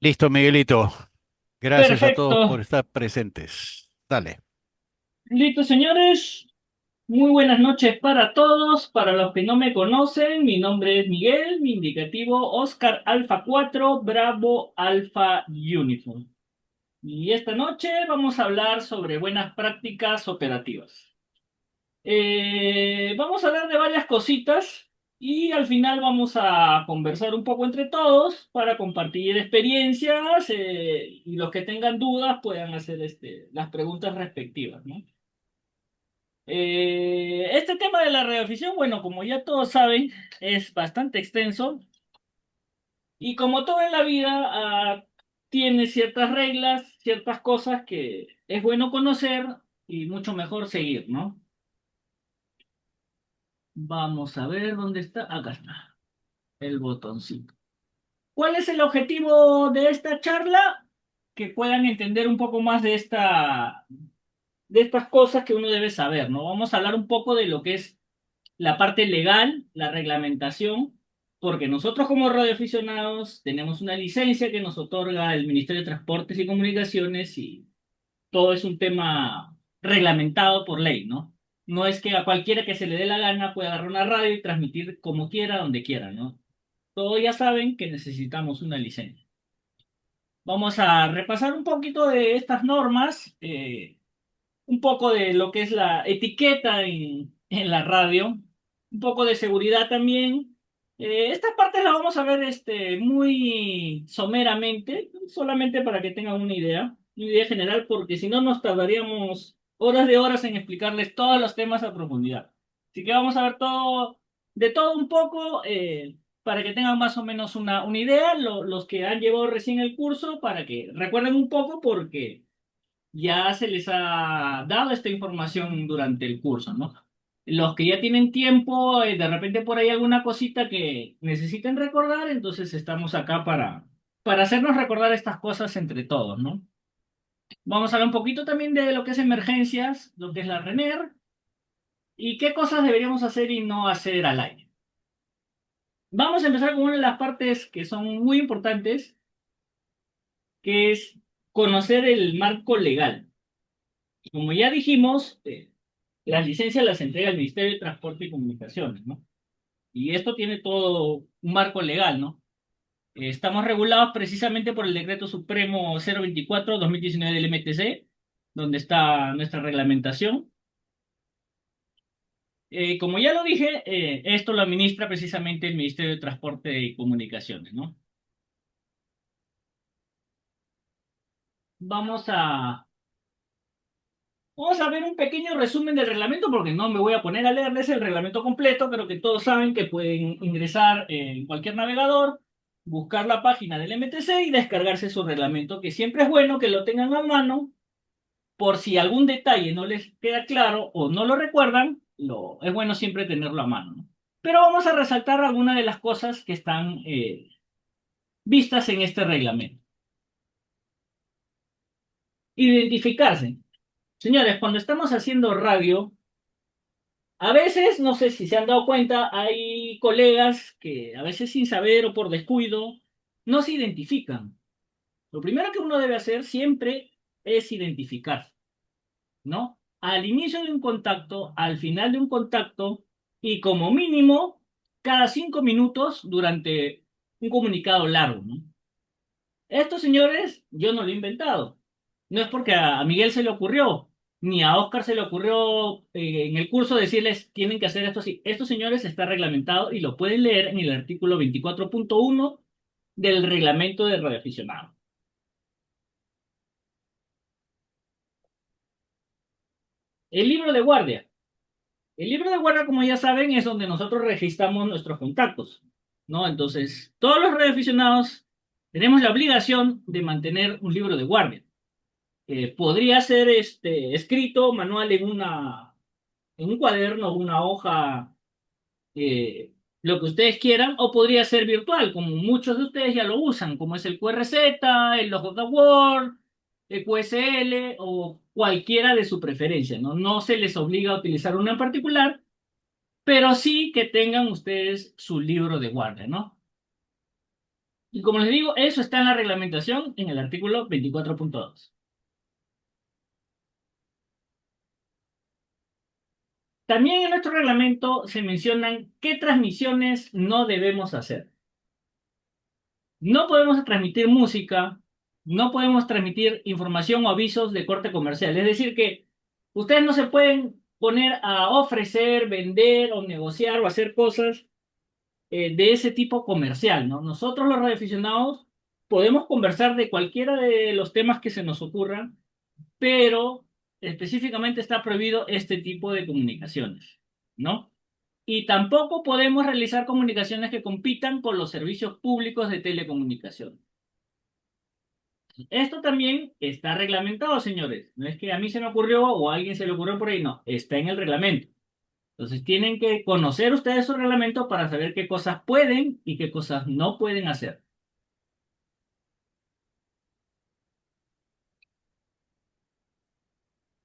Listo, Miguelito. Gracias a todos por Perfecto. estar presentes. Dale. Listo, señores. Muy buenas noches para todos. Para los que no me conocen, mi nombre es Miguel, mi indicativo Oscar Alfa 4 Bravo Alfa Uniform. Y esta noche vamos a hablar sobre buenas prácticas operativas. Vamos a hablar de varias cositas y al final vamos a conversar un poco entre todos para compartir experiencias y los que tengan dudas puedan hacer las preguntas respectivas, ¿no? Este tema de la radioafición, bueno, como ya todos saben, es bastante extenso y como todo en la vida, tiene ciertas reglas, ciertas cosas que es bueno conocer y mucho mejor seguir, ¿no? Vamos a ver dónde está. Acá está, el botoncito. ¿Cuál es el objetivo de esta charla? Que puedan entender un poco más de estas cosas que uno debe saber, ¿no? Vamos a hablar un poco de lo que es la parte legal, la reglamentación, porque nosotros como radioaficionados tenemos una licencia que nos otorga el Ministerio de Transportes y Comunicaciones y todo es un tema reglamentado por ley, ¿no? No es que a cualquiera que se le dé la gana pueda agarrar una radio y transmitir como quiera, donde quiera, ¿no? Todos ya saben que necesitamos una licencia. Vamos a repasar un poquito de estas normas, un poco de lo que es la etiqueta en la radio, un poco de seguridad también. Estas partes las vamos a ver muy someramente, solamente para que tengan una idea general, porque si no nos tardaríamos horas de horas en explicarles todos los temas a profundidad. Así que vamos a ver todo, de todo un poco, para que tengan más o menos una idea, los que han llevado recién el curso, para que recuerden un poco, porque ya se les ha dado esta información durante el curso, ¿no? Los que ya tienen tiempo, de repente por ahí alguna cosita que necesiten recordar, entonces estamos acá para hacernos recordar estas cosas entre todos, ¿no? Vamos a hablar un poquito también de lo que es emergencias, lo que es la RENER y qué cosas deberíamos hacer y no hacer al aire. Vamos a empezar con una de las partes que son muy importantes, que es conocer el marco legal. Como ya dijimos, las licencias las entrega el Ministerio de Transporte y Comunicaciones, ¿no? Y esto tiene todo un marco legal, ¿no? Estamos regulados precisamente por el Decreto Supremo 024/2019 del MTC, donde está nuestra reglamentación. Como ya lo dije, esto lo administra precisamente el Ministerio de Transporte y Comunicaciones, ¿no? Vamos a, vamos a ver un pequeño resumen del reglamento, porque no me voy a poner a leerles el reglamento completo, pero que todos saben que pueden ingresar en cualquier navegador, buscar la página del MTC y descargarse su reglamento, que siempre es bueno que lo tengan a mano por si algún detalle no les queda claro o no lo recuerdan, es bueno siempre tenerlo a mano, ¿no? Pero vamos a resaltar algunas de las cosas que están vistas en este reglamento. Identificarse. Señores, cuando estamos haciendo radio, a veces, no sé si se han dado cuenta, hay colegas que a veces sin saber o por descuido no se identifican. Lo primero que uno debe hacer siempre es identificarse, ¿no? Al inicio de un contacto, al final de un contacto y como mínimo cada 5 minutos durante un comunicado largo, ¿no? Esto, señores, yo no lo he inventado. No es porque a Miguel se le ocurrió, ni a Oscar se le ocurrió en el curso decirles tienen que hacer esto así. Esto, señores, está reglamentado y lo pueden leer en el artículo 24.1 del reglamento de radioaficionado. El libro de guardia. El libro de guardia, como ya saben, es donde nosotros registramos nuestros contactos, ¿no? Entonces, todos los radioaficionados tenemos la obligación de mantener un libro de guardia. Podría ser escrito manual en un cuaderno, una hoja, eh, lo que ustedes quieran, o podría ser virtual, como muchos de ustedes ya lo usan, como es el QRZ, el Log of the Word, el QSL o cualquiera de su preferencia, ¿no? No se les obliga a utilizar uno en particular, pero sí que tengan ustedes su libro de guardia, ¿no? Y como les digo, eso está en la reglamentación en el artículo 24.2. También en nuestro reglamento se mencionan qué transmisiones no debemos hacer. No podemos transmitir música, no podemos transmitir información o avisos de corte comercial. Es decir, que ustedes no se pueden poner a ofrecer, vender o negociar o hacer cosas de ese tipo comercial, ¿no? Nosotros los radioaficionados podemos conversar de cualquiera de los temas que se nos ocurran, pero específicamente está prohibido este tipo de comunicaciones, ¿no? Y tampoco podemos realizar comunicaciones que compitan con los servicios públicos de telecomunicación. Esto también está reglamentado, señores. No es que a mí se me ocurrió o a alguien se le ocurrió por ahí, no, está en el reglamento. Entonces tienen que conocer ustedes su reglamento para saber qué cosas pueden y qué cosas no pueden hacer.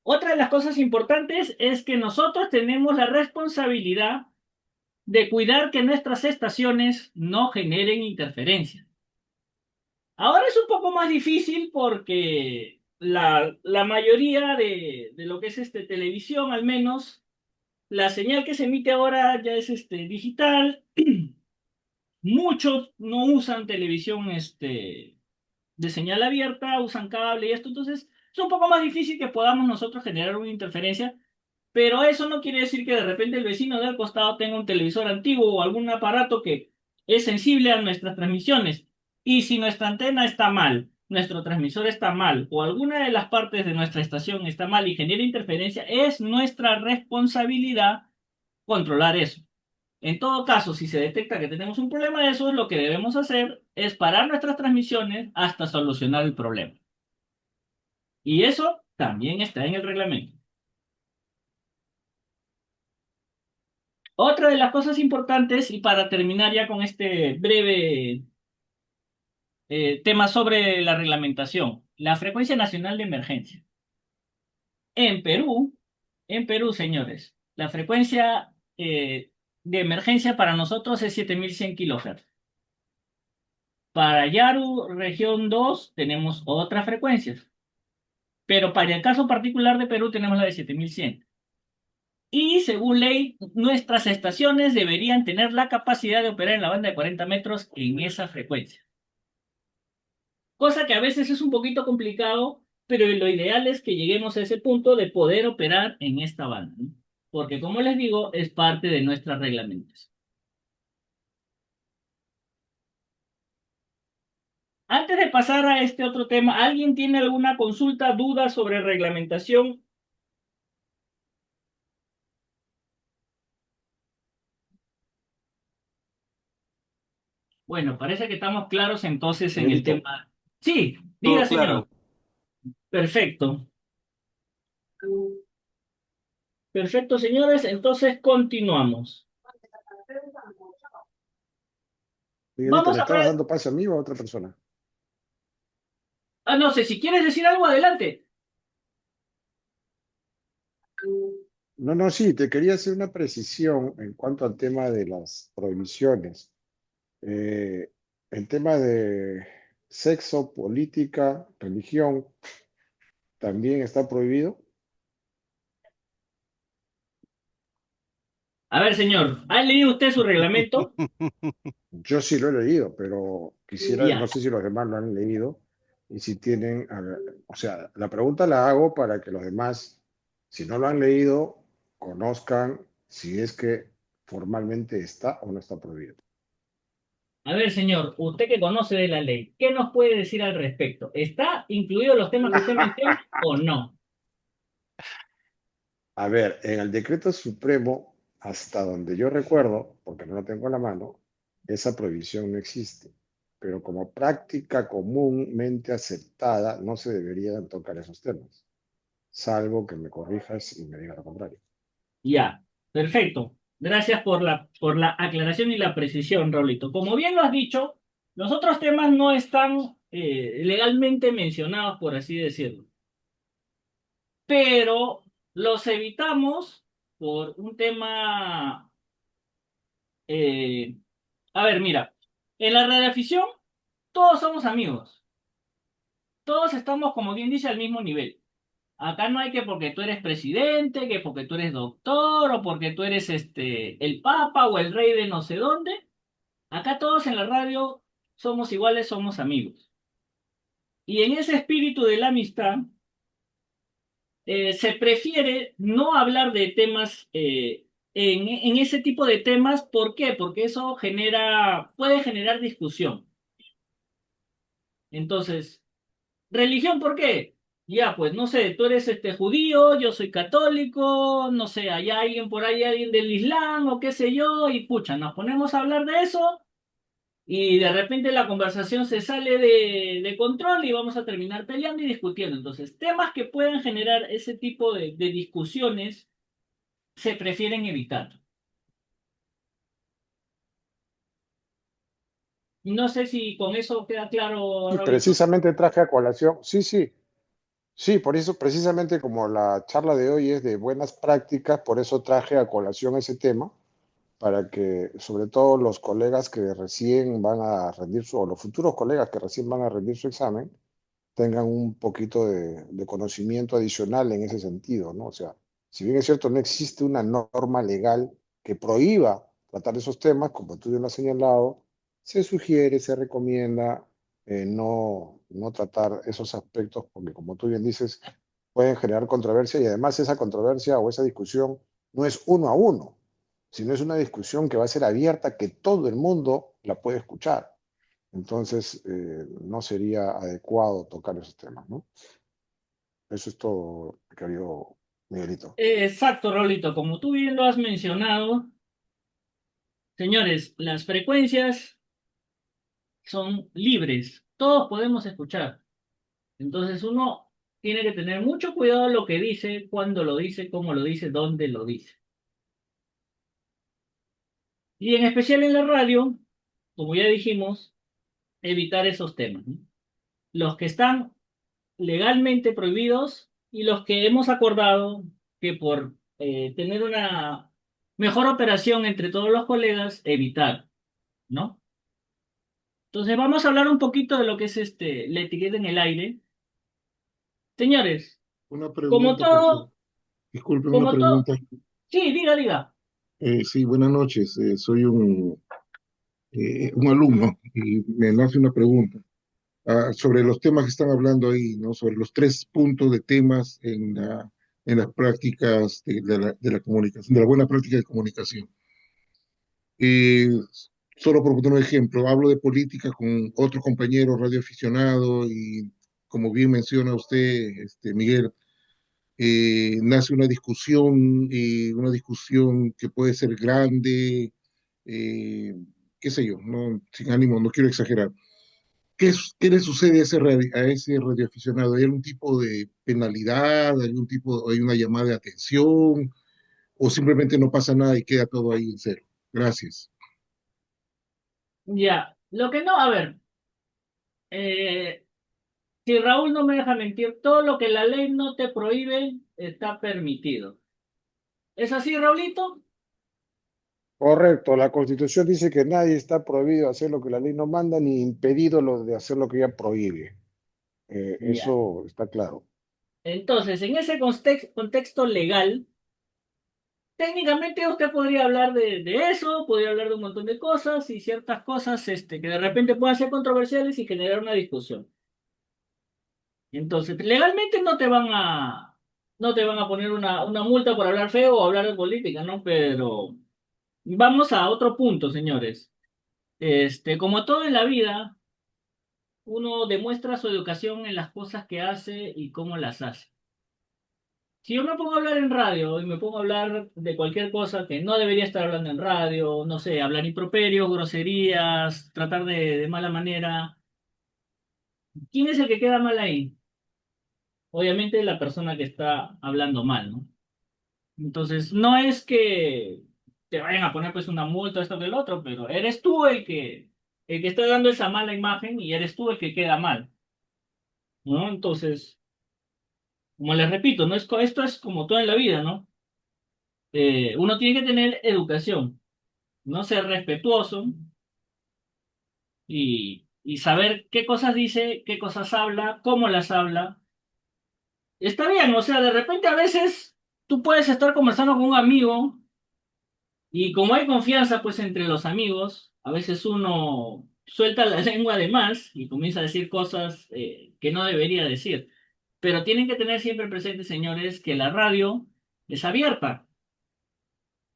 Otra de las cosas importantes es que nosotros tenemos la responsabilidad de cuidar que nuestras estaciones no generen interferencias. Ahora es un poco más difícil porque la mayoría de lo que es televisión, al menos, la señal que se emite ahora ya es digital. Muchos no usan televisión de señal abierta, usan cable y esto, entonces es un poco más difícil que podamos nosotros generar una interferencia, pero eso no quiere decir que de repente el vecino del costado tenga un televisor antiguo o algún aparato que es sensible a nuestras transmisiones. Y si nuestra antena está mal, nuestro transmisor está mal o alguna de las partes de nuestra estación está mal y genera interferencia, es nuestra responsabilidad controlar eso. En todo caso, si se detecta que tenemos un problema de eso, lo que debemos hacer es parar nuestras transmisiones hasta solucionar el problema. Y eso también está en el reglamento. Otra de las cosas importantes, y para terminar ya con este breve tema sobre la reglamentación, la frecuencia nacional de emergencia. En Perú, en Perú, señores, la frecuencia de emergencia para nosotros es 7100 kHz. Para Yaru, región 2 tenemos otras frecuencias. Pero para el caso particular de Perú tenemos la de 7100. Y según ley, nuestras estaciones deberían tener la capacidad de operar en la banda de 40 metros en esa frecuencia. Cosa que a veces es un poquito complicado, pero lo ideal es que lleguemos a ese punto de poder operar en esta banda, ¿no? Porque como les digo, es parte de nuestras reglamentos. Antes de pasar a este otro tema, ¿alguien tiene alguna consulta, duda sobre reglamentación? Bueno, parece que estamos claros entonces en el Miguelito, tema. Sí, diga, todo señor. claro. Perfecto. Perfecto, señores. Entonces continuamos. Miguelito, Vamos ¿me a... estabas dando pase a mí o a otra persona? Ah, no sé, si quieres decir algo, adelante. No, no, sí, te quería hacer una precisión en cuanto al tema de las prohibiciones. Eh, el tema de sexo, política, religión, también está prohibido. A ver, señor, ¿ha leído usted su reglamento? Yo sí lo he leído, pero quisiera, no Ya. sé si los demás lo han leído y si tienen, o sea, la pregunta la hago para que los demás, si no lo han leído, conozcan si es que formalmente está o no está prohibido. A ver, señor, usted que conoce de la ley, ¿qué nos puede decir al respecto? ¿Está incluido los temas que usted menciona o no? A ver, en el decreto supremo, hasta donde yo recuerdo, porque no lo tengo a la mano, esa prohibición no existe. Pero como práctica comúnmente aceptada, no se deberían tocar esos temas, salvo que me corrijas y me digas lo contrario. Ya. Perfecto. Gracias por la aclaración y la precisión, Raulito. Como bien lo has dicho, los otros temas no están legalmente mencionados, por así decirlo. Pero los evitamos por un tema, eh, a ver, mira, en la radioafición, todos somos amigos. Todos estamos, como quien dice, al mismo nivel. Acá no hay que porque tú eres presidente, que porque tú eres doctor, o porque tú eres el papa o el rey de no sé dónde. Acá todos en la radio somos iguales, somos amigos. Y en ese espíritu de la amistad, se prefiere no hablar de temas, en ese tipo de temas. ¿Por qué? Porque eso puede generar discusión. Entonces, religión, ¿por qué? Ya, pues no sé, tú eres judío, yo soy católico, no sé, hay alguien por ahí, alguien del Islam o qué sé yo, y pucha, nos ponemos a hablar de eso y de repente la conversación se sale de control y vamos a terminar peleando y discutiendo. Entonces, temas que puedan generar ese tipo de discusiones se prefieren evitar. No sé si con eso queda claro, Y Raulito. precisamente traje a colación, sí, sí, sí, por eso, precisamente como la charla de hoy es de buenas prácticas, por eso traje a colación ese tema, para que sobre todo los colegas que recién van a rendir o los futuros colegas que recién van a rendir su examen, tengan un poquito de conocimiento adicional en ese sentido, ¿no? O sea, si bien es cierto, no existe una norma legal que prohíba tratar esos temas, como tú bien lo has señalado, se sugiere, se recomienda no tratar esos aspectos porque, como tú bien dices, pueden generar controversia y además esa controversia o esa discusión no es uno a uno, sino es una discusión que va a ser abierta, que todo el mundo la puede escuchar. Entonces, no sería adecuado tocar esos temas, ¿no? Eso es todo, querido Miguelito. Exacto, Raulito, como tú bien lo has mencionado, señores, las frecuencias son libres, todos podemos escuchar. Entonces uno tiene que tener mucho cuidado lo que dice, cuándo lo dice, cómo lo dice, dónde lo dice. Y en especial en la radio, como ya dijimos, evitar esos temas, ¿no? Los que están legalmente prohibidos y los que hemos acordado que por tener una mejor operación entre todos los colegas, evitar, ¿no? Entonces vamos a hablar un poquito de lo que es la etiqueta en el aire. Señores, Una como pregunta, por favor. todo, Disculpen, una como todo, pregunta. sí, diga, diga. Sí, buenas noches. Soy un alumno y me nace una pregunta sobre los temas que están hablando ahí, ¿no? Sobre los tres puntos de temas en las prácticas de la comunicación, de la buena práctica de comunicación. Eh, Solo por poner un ejemplo, hablo de política con otro compañero radioaficionado y como bien menciona usted, Miguel, nace una discusión que puede ser grande, eh, qué sé yo, no, sin ánimo, no quiero exagerar. ¿Qué le sucede a ese radioaficionado? ¿Hay algún tipo de penalidad, hay una llamada de atención, o simplemente no pasa nada y queda todo ahí en cero? Gracias. Ya, lo que no, a ver, eh, si Raúl no me deja mentir, todo lo que la ley no te prohíbe está permitido. ¿Es así, Raulito? Correcto, la Constitución dice que nadie está prohibido hacer lo que la ley no manda, ni impedido lo de hacer lo que ella prohíbe. Ya. Eso está claro. Entonces, en ese contexto legal, técnicamente usted podría hablar de eso, podría hablar de un montón de cosas y ciertas cosas que de repente puedan ser controversiales y generar una discusión. Entonces, legalmente no te van a poner una multa por hablar feo o hablar de política, ¿no? Pero vamos a otro punto, señores. Como todo en la vida, uno demuestra su educación en las cosas que hace y cómo las hace. Si yo me pongo a hablar en radio y me pongo a hablar de cualquier cosa que no debería estar hablando en radio, no sé, hablar improperios, groserías, tratar de mala manera, ¿quién es el que queda mal ahí? Obviamente la persona que está hablando mal, ¿no? Entonces, no es que te vayan a poner pues una multa, esto que el otro, pero eres tú el que está dando esa mala imagen y eres tú el que queda mal, ¿no? Entonces, como les repito, esto es como todo en la vida, ¿no? Uno tiene que tener educación, no ser respetuoso y saber qué cosas dice, qué cosas habla, cómo las habla. Está bien, o sea, de repente a veces tú puedes estar conversando con un amigo y como hay confianza pues entre los amigos, a veces uno suelta la lengua de más y comienza a decir cosas que no debería decir. Pero tienen que tener siempre presente, señores, que la radio es abierta.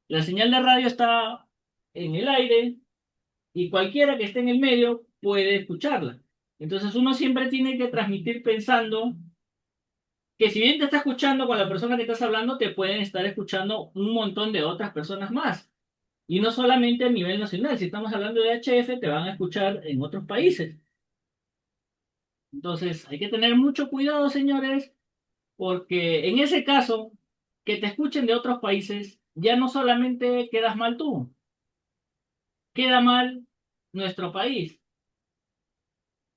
La señal de radio está en el aire y cualquiera que esté en el medio puede escucharla. Entonces uno siempre tiene que transmitir pensando que si bien te está escuchando con la persona que estás hablando, te pueden estar escuchando un montón de otras personas más. Y no solamente a nivel nacional, si estamos hablando de HF, te van a escuchar en otros países. Entonces hay que tener mucho cuidado, señores, porque en ese caso, que te escuchen de otros países, ya no solamente quedas mal tú, queda mal nuestro país.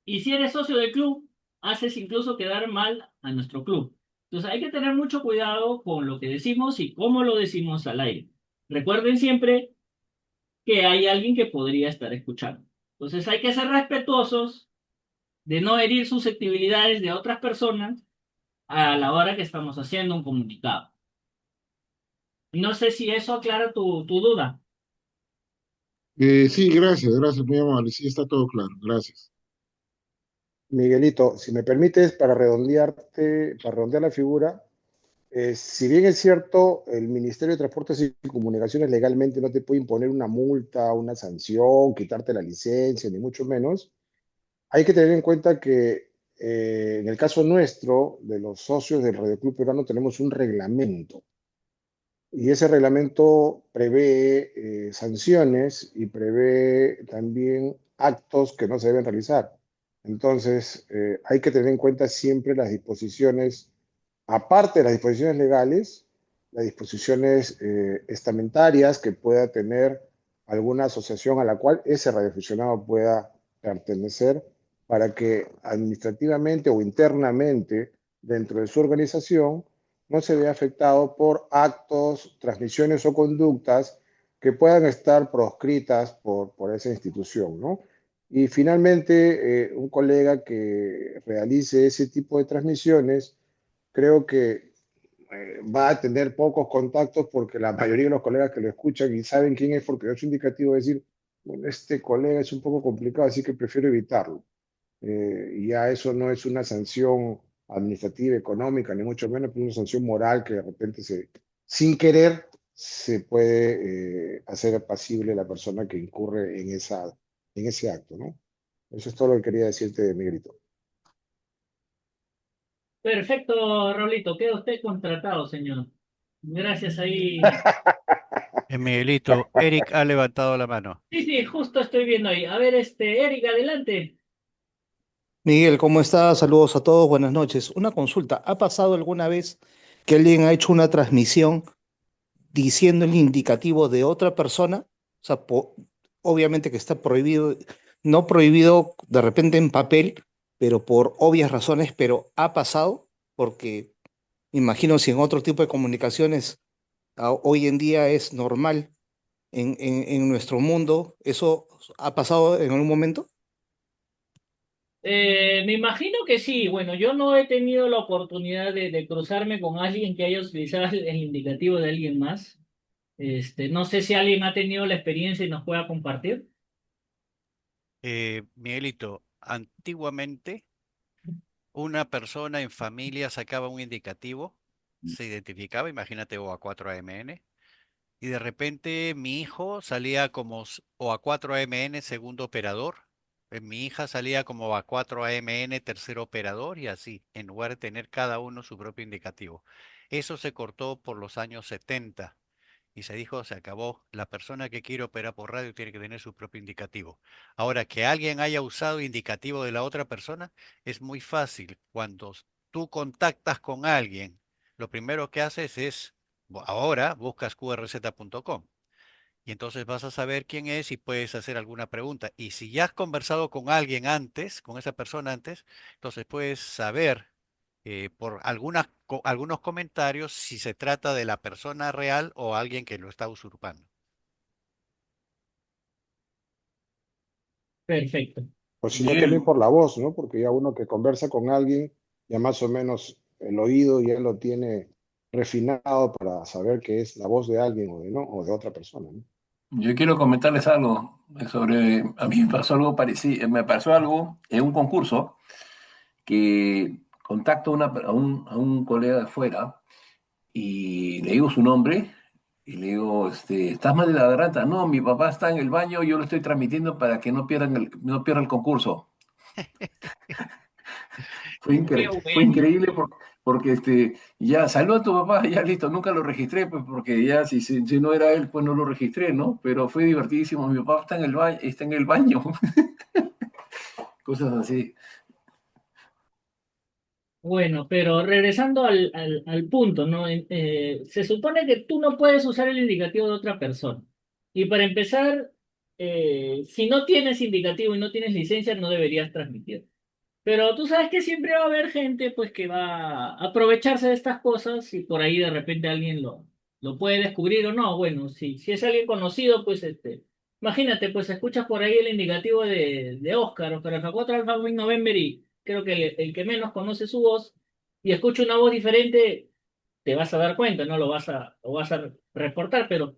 Y si eres socio del club, haces incluso quedar mal a nuestro club. Entonces hay que tener mucho cuidado con lo que decimos y cómo lo decimos al aire. Recuerden siempre que hay alguien que podría estar escuchando. Entonces hay que ser respetuosos de no herir susceptibilidades de otras personas a la hora que estamos haciendo un comunicado. No sé si eso aclara tu duda. Sí, gracias, muy amable. Sí, está todo claro. Gracias. Miguelito, si me permites, para redondear la figura, si bien es cierto, el Ministerio de Transportes y Comunicaciones legalmente no te puede imponer una multa, una sanción, quitarte la licencia, ni mucho menos, hay que tener en cuenta que en el caso nuestro, de los socios del Radio Club Peruano, tenemos un reglamento. Y ese reglamento prevé sanciones y prevé también actos que no se deben realizar. Entonces, hay que tener en cuenta siempre las disposiciones, aparte de las disposiciones legales, las disposiciones estamentarias que pueda tener alguna asociación a la cual ese radioaficionado pueda pertenecer para que administrativamente o internamente dentro de su organización no se vea afectado por actos, transmisiones o conductas que puedan estar proscritas por esa institución, ¿no? Y finalmente, un colega que realice ese tipo de transmisiones, creo que va a tener pocos contactos porque la mayoría de los colegas que lo escuchan y saben quién es porque es indicativo decir, bueno, este colega es un poco complicado, así que prefiero evitarlo. Y ya eso no es una sanción administrativa, económica, ni mucho menos, pero una sanción moral que de repente sin querer se puede hacer pasible la persona que incurre en ese acto, ¿no? Eso es todo lo que quería decirte, Miguelito. Perfecto, Raulito. Queda usted contratado, señor. Gracias ahí. Miguelito, Eric ha levantado la mano. Sí, sí, justo estoy viendo ahí. A ver, Eric, adelante. Miguel, ¿cómo estás? Saludos a todos, buenas noches. Una consulta, ¿ha pasado alguna vez que alguien ha hecho una transmisión diciendo el indicativo de otra persona? O sea, obviamente que está prohibido, no prohibido de repente en papel, pero por obvias razones, pero ha pasado porque imagino si en otro tipo de comunicaciones hoy en día es normal en nuestro mundo, ¿eso ha pasado en algún momento? Me imagino que sí. Bueno, yo no he tenido la oportunidad de cruzarme con alguien que haya utilizado el indicativo de alguien más. No sé si alguien ha tenido la experiencia y nos pueda compartir. Miguelito, antiguamente una persona en familia sacaba un indicativo, se identificaba, imagínate OA4AMN, y de repente mi hijo salía como OA4AMN segundo operador, mi hija salía como OA4AMN tercer operador y así, en lugar de tener cada uno su propio indicativo. Eso se cortó por los años 70 y se dijo, se acabó, la persona que quiere operar por radio tiene que tener su propio indicativo. Ahora, que alguien haya usado indicativo de la otra persona es muy fácil. Cuando tú contactas con alguien, lo primero que haces es, ahora buscas qrz.com y entonces vas a saber quién es y puedes hacer alguna pregunta. Y si ya has conversado con alguien antes, con esa persona antes, entonces puedes saber por algunos comentarios si se trata de la persona real o alguien que lo está usurpando. Perfecto. O si no, también Bien. por la voz, ¿no? Porque ya uno que conversa con alguien, ya más o menos el oído ya lo tiene refinado para saber que es la voz de alguien o de no, o de otra persona, ¿no? Yo quiero comentarles algo sobre, a mí me pasó algo parecido, me pasó algo en un concurso que contacto a un colega de afuera y le digo su nombre y le digo, ¿estás mal de la garganta? No, mi papá está en el baño, yo lo estoy transmitiendo para que no pierda el concurso. Qué Fue bueno. increíble porque ya salió a tu papá, ya listo, nunca lo registré, pues porque ya si no era él, pues no lo registré, ¿no? Pero fue divertidísimo, mi papá está en el baño, cosas así. Bueno, pero regresando al punto, ¿no? Se supone que tú no puedes usar el indicativo de otra persona. Y para empezar, si no tienes indicativo y no tienes licencia, no deberías transmitir. Pero tú sabes que siempre va a haber gente pues que va a aprovecharse de estas cosas y por ahí de repente alguien lo puede descubrir o no. Bueno, si es alguien conocido, pues imagínate, pues escuchas por ahí el indicativo de Oscar Alfa 4 Alfa Wing November y creo que el que menos conoce su voz y escucha una voz diferente, te vas a dar cuenta, no lo vas a reportar, pero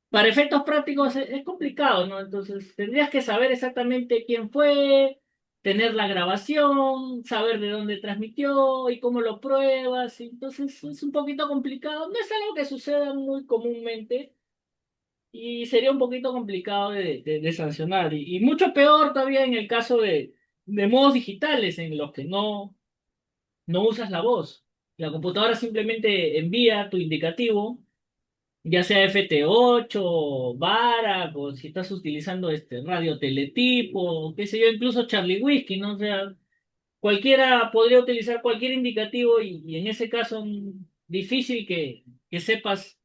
para efectos prácticos es complicado, ¿no? Entonces, tendrías que saber exactamente quién fue, tener la grabación, saber de dónde transmitió y cómo lo pruebas. Entonces, es un poquito complicado. No es algo que suceda muy comúnmente y sería un poquito complicado de sancionar. Y mucho peor todavía en el caso de modos digitales en los que no usas la voz. La computadora simplemente envía tu indicativo ya sea FT8, Barak, o si estás utilizando radio teletipo, qué sé yo, incluso Charlie Whiskey, ¿no? O sea, cualquiera podría utilizar cualquier indicativo y en ese caso difícil que sepas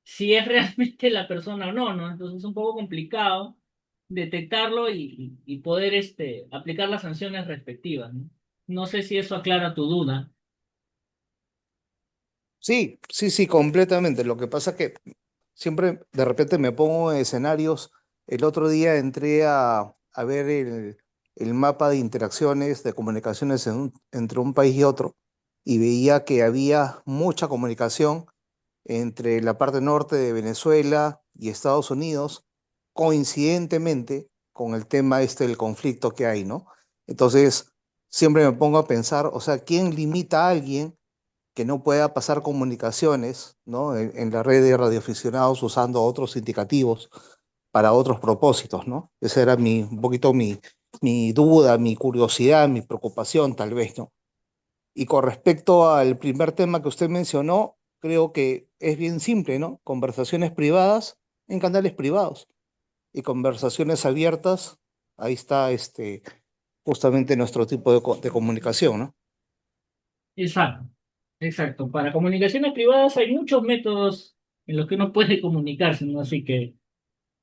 si es realmente la persona o no, ¿no? Entonces es un poco complicado detectarlo y poder aplicar las sanciones respectivas, ¿no? No sé si eso aclara tu duda. Sí, sí, sí, completamente. Lo que pasa es que siempre de repente me pongo en escenarios. El otro día entré a ver el mapa de interacciones, de comunicaciones entre un país y otro, y veía que había mucha comunicación entre la parte norte de Venezuela y Estados Unidos, coincidentemente con el tema del conflicto que hay, ¿no? Entonces, siempre me pongo a pensar, o sea, ¿quién limita a alguien que no pueda pasar comunicaciones, ¿no? En la red de radioaficionados usando otros indicativos para otros propósitos, ¿no? Esa era un poquito mi duda, mi curiosidad, mi preocupación, tal vez, ¿no? Y con respecto al primer tema que usted mencionó, creo que es bien simple, ¿no? Conversaciones privadas en canales privados y conversaciones abiertas, ahí está justamente nuestro tipo de comunicación, ¿no? Exacto, exacto. Para comunicaciones privadas hay muchos métodos en los que uno puede comunicarse, ¿no? Así que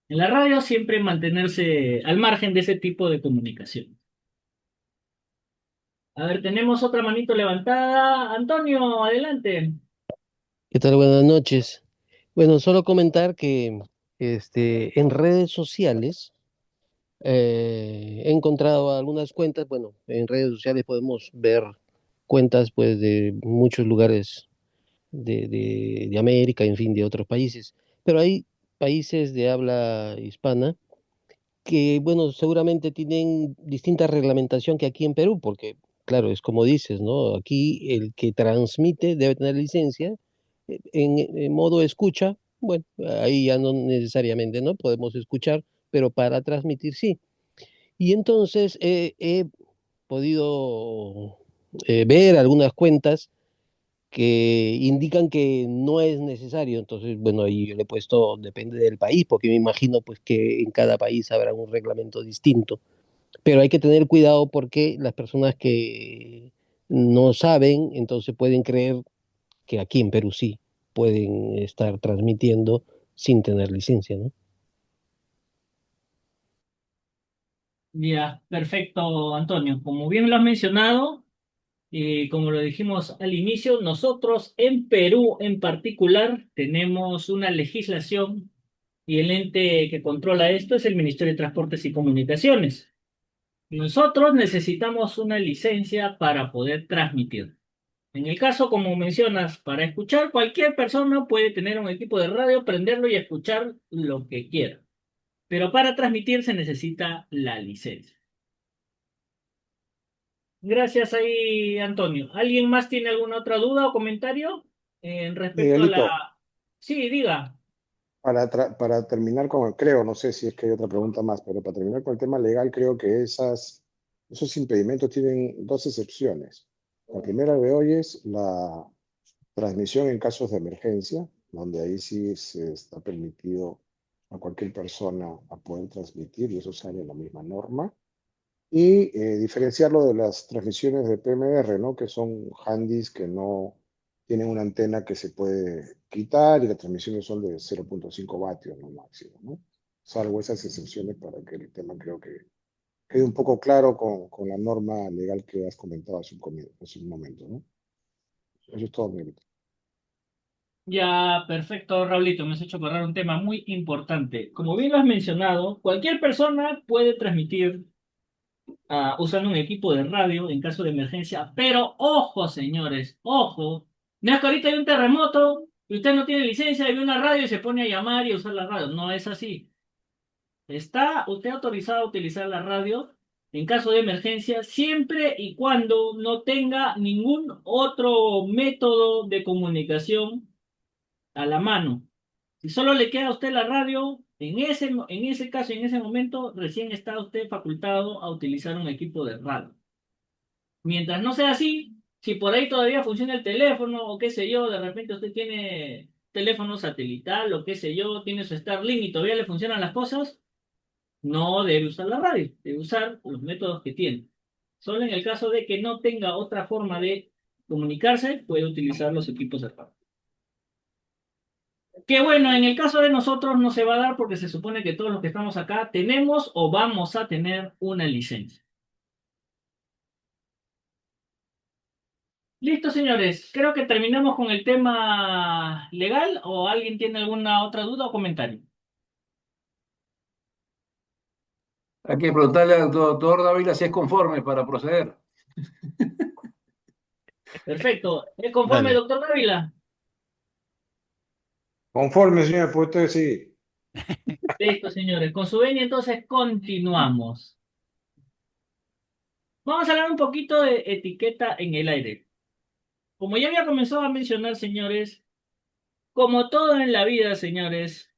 en la radio siempre mantenerse al margen de ese tipo de comunicación. A ver, tenemos otra manito levantada. Antonio, adelante. ¿Qué tal? Buenas noches. Bueno, solo comentar que en redes sociales he encontrado algunas cuentas. Bueno, en redes sociales podemos ver cuentas pues de muchos lugares de América, en fin, de otros países. Pero hay países de habla hispana que, bueno, seguramente tienen distinta reglamentación que aquí en Perú, porque, claro, es como dices, ¿no? Aquí el que transmite debe tener licencia en modo escucha. Bueno, ahí ya no necesariamente, ¿no? Podemos escuchar, pero para transmitir sí. Y entonces he podido ver algunas cuentas que indican que no es necesario. Entonces, bueno, ahí yo le he puesto, depende del país, porque me imagino pues que en cada país habrá un reglamento distinto. Pero hay que tener cuidado porque las personas que no saben, entonces pueden creer que aquí en Perú sí pueden estar transmitiendo sin tener licencia, ¿no? Ya, perfecto, Antonio. Como bien lo has mencionado, y como lo dijimos al inicio, nosotros en Perú en particular tenemos una legislación y el ente que controla esto es el Ministerio de Transportes y Comunicaciones. Nosotros necesitamos una licencia para poder transmitir. En el caso, como mencionas, para escuchar, cualquier persona puede tener un equipo de radio, prenderlo y escuchar lo que quiera. Pero para transmitir se necesita la licencia. Gracias ahí, Antonio. ¿Alguien más tiene alguna otra duda o comentario respecto a Miguelito, la... Sí, diga. para terminar con, creo, no sé si es que hay otra pregunta más, pero para terminar con el tema legal, creo que esos impedimentos tienen dos excepciones. La primera de hoy es la transmisión en casos de emergencia, donde ahí sí se está permitido a cualquier persona a poder transmitir y eso sale en la misma norma. Y diferenciarlo de las transmisiones de PMR, ¿no? Que son handys que no tienen una antena que se puede quitar y las transmisiones son de 0,5 vatios, ¿no? Máximo, ¿no? Salvo esas excepciones para que el tema creo que quede un poco claro con la norma legal que has comentado hace un momento, ¿no? Eso es todo, Miguelito. Ya, perfecto, Raulito. Me has hecho acordar un tema muy importante. Como bien lo has mencionado, cualquier persona puede transmitir usando un equipo de radio en caso de emergencia. Pero ojo, señores, ojo. No es que ahorita hay un terremoto y usted no tiene licencia y ve una radio y se pone a llamar y a usar la radio. No es así. Está usted autorizado a utilizar la radio en caso de emergencia siempre y cuando no tenga ningún otro método de comunicación a la mano. Si solo le queda a usted la radio, en ese caso, en ese momento, recién está usted facultado a utilizar un equipo de radio. Mientras no sea así, si por ahí todavía funciona el teléfono o qué sé yo, de repente usted tiene teléfono satelital o qué sé yo, tiene su Starlink y todavía le funcionan las cosas, no debe usar la radio, debe usar los métodos que tiene. Solo en el caso de que no tenga otra forma de comunicarse, puede utilizar los equipos de radio. Que bueno, en el caso de nosotros no se va a dar porque se supone que todos los que estamos acá tenemos o vamos a tener una licencia. Listo, señores. Creo que terminamos con el tema legal o alguien tiene alguna otra duda o comentario. Hay que preguntarle al doctor Dávila si es conforme para proceder. Perfecto. ¿Es conforme, Dale. doctor Dávila? Conforme, señor, pues usted sí. Listo, señores. Con su venia, entonces continuamos. Vamos a hablar un poquito de etiqueta en el aire. Como ya había comenzado a mencionar, señores, como todo en la vida, señores,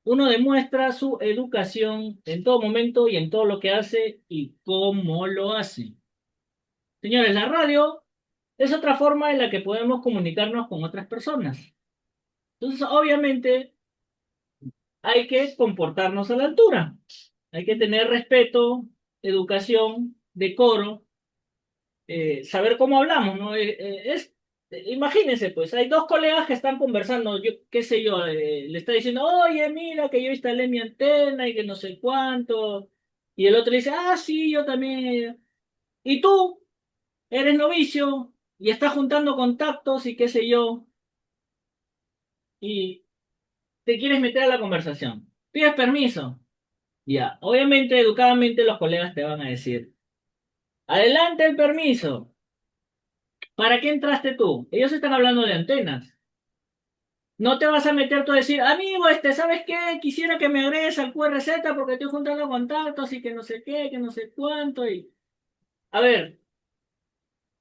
uno demuestra su educación en todo momento y en todo lo que hace y cómo lo hace. Señores, la radio es otra forma en la que podemos comunicarnos con otras personas. Entonces, obviamente, hay que comportarnos a la altura. Hay que tener respeto, educación, decoro, saber cómo hablamos, ¿no? Imagínense, pues, hay dos colegas que están conversando, yo qué sé yo, le está diciendo, oye, mira que yo instalé mi antena y que no sé cuánto, y el otro le dice, ah, sí, yo también. Y tú eres novicio y estás juntando contactos y qué sé yo, y te quieres meter a la conversación. Pides permiso. Ya, obviamente, educadamente los colegas te van a decir, adelante el permiso. ¿Para qué entraste tú? Ellos están hablando de antenas. No te vas a meter tú a decir, amigo, ¿sabes qué? Quisiera que me agregues al QRZ porque estoy juntando contactos y que no sé qué, que no sé cuánto. Y... A ver,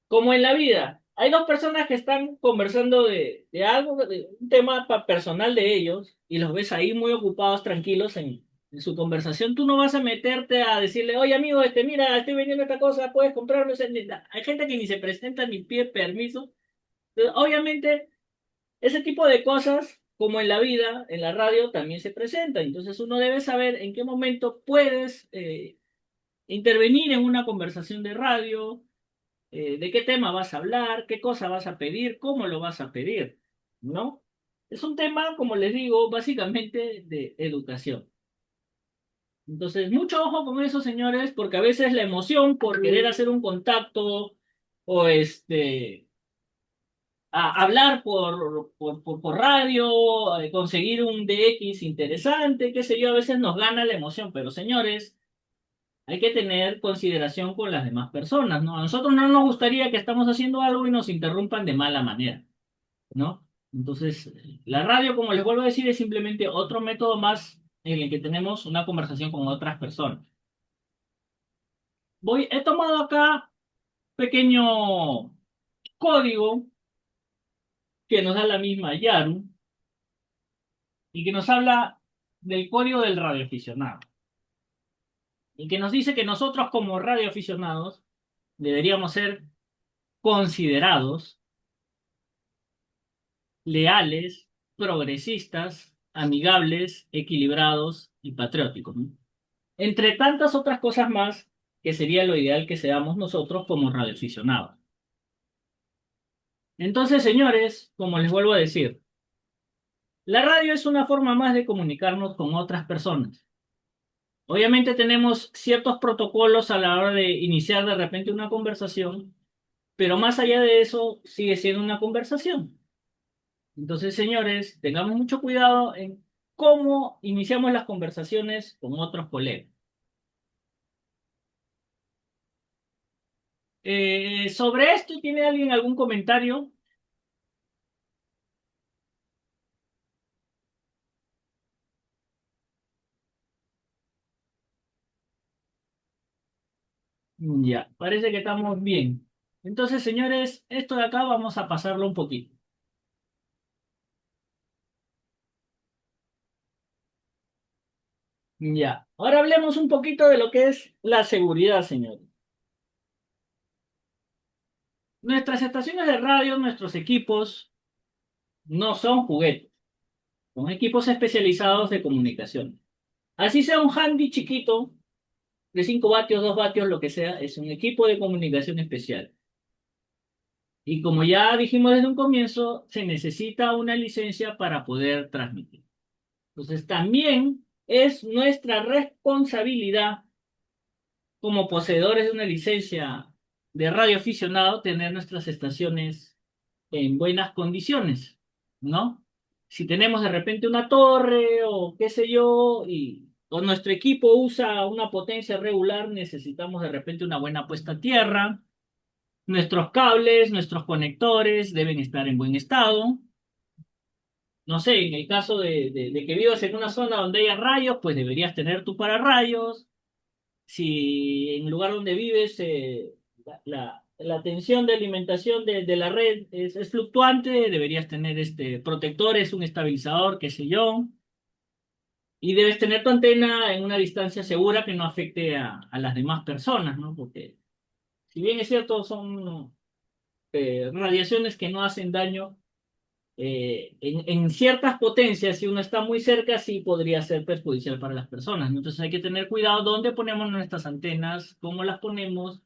como en la vida, hay dos personas que están conversando de algo, de un tema personal de ellos, y los ves ahí muy ocupados, tranquilos en su conversación. Tú no vas a meterte a decirle, oye, amigo, mira, estoy vendiendo esta cosa, puedes comprarme. O sea, hay gente que ni se presenta ni pide permiso. Entonces, obviamente, ese tipo de cosas, como en la vida, en la radio, también se presentan. Entonces, uno debe saber en qué momento puedes intervenir en una conversación de radio, de qué tema vas a hablar, qué cosa vas a pedir, cómo lo vas a pedir, ¿no? Es un tema, como les digo, básicamente de educación. Entonces, mucho ojo con eso, señores, porque a veces la emoción por querer hacer un contacto o hablar por radio, conseguir un DX interesante, qué sé yo, a veces nos gana la emoción, pero señores, hay que tener consideración con las demás personas, ¿no? A nosotros no nos gustaría que estamos haciendo algo y nos interrumpan de mala manera, ¿no? Entonces, la radio, como les vuelvo a decir, es simplemente otro método más en el que tenemos una conversación con otras personas. He tomado acá pequeño código que nos da la misma Yaru y que nos habla del código del radioaficionado y que nos dice que nosotros como radioaficionados deberíamos ser considerados leales, progresistas, amigables, equilibrados y patrióticos, ¿no? Entre tantas otras cosas más que sería lo ideal que seamos nosotros como radioaficionados. Entonces, señores, como les vuelvo a decir, la radio es una forma más de comunicarnos con otras personas. Obviamente tenemos ciertos protocolos a la hora de iniciar de repente una conversación, pero más allá de eso sigue siendo una conversación. Entonces, señores, tengamos mucho cuidado en cómo iniciamos las conversaciones con otros colegas. Sobre esto, ¿tiene alguien algún comentario? Ya, parece que estamos bien. Entonces, señores, esto de acá vamos a pasarlo un poquito. Ya, ahora hablemos un poquito de lo que es la seguridad, señores. Nuestras estaciones de radio, nuestros equipos, no son juguetes, son equipos especializados de comunicación. Así sea un handy chiquito, de 5 vatios, 2 vatios, lo que sea, es un equipo de comunicación especial. Y como ya dijimos desde un comienzo, se necesita una licencia para poder transmitir. Entonces, también es nuestra responsabilidad como poseedores de una licencia de radioaficionado tener nuestras estaciones en buenas condiciones, ¿no? Si tenemos de repente una torre o qué sé yo, o nuestro equipo usa una potencia regular, necesitamos de repente una buena puesta a tierra. Nuestros cables, nuestros conectores deben estar en buen estado. No sé, en el caso de que vivas en una zona donde haya rayos, pues deberías tener tu pararrayos. Si en el lugar donde vives la tensión de alimentación de la red es fluctuante, deberías tener protectores, un estabilizador, qué sé yo. Y debes tener tu antena en una distancia segura que no afecte a las demás personas, ¿no? Porque si bien es cierto, son radiaciones que no hacen daño, en ciertas potencias, si uno está muy cerca, sí podría ser perjudicial para las personas, ¿no? Entonces hay que tener cuidado dónde ponemos nuestras antenas, cómo las ponemos,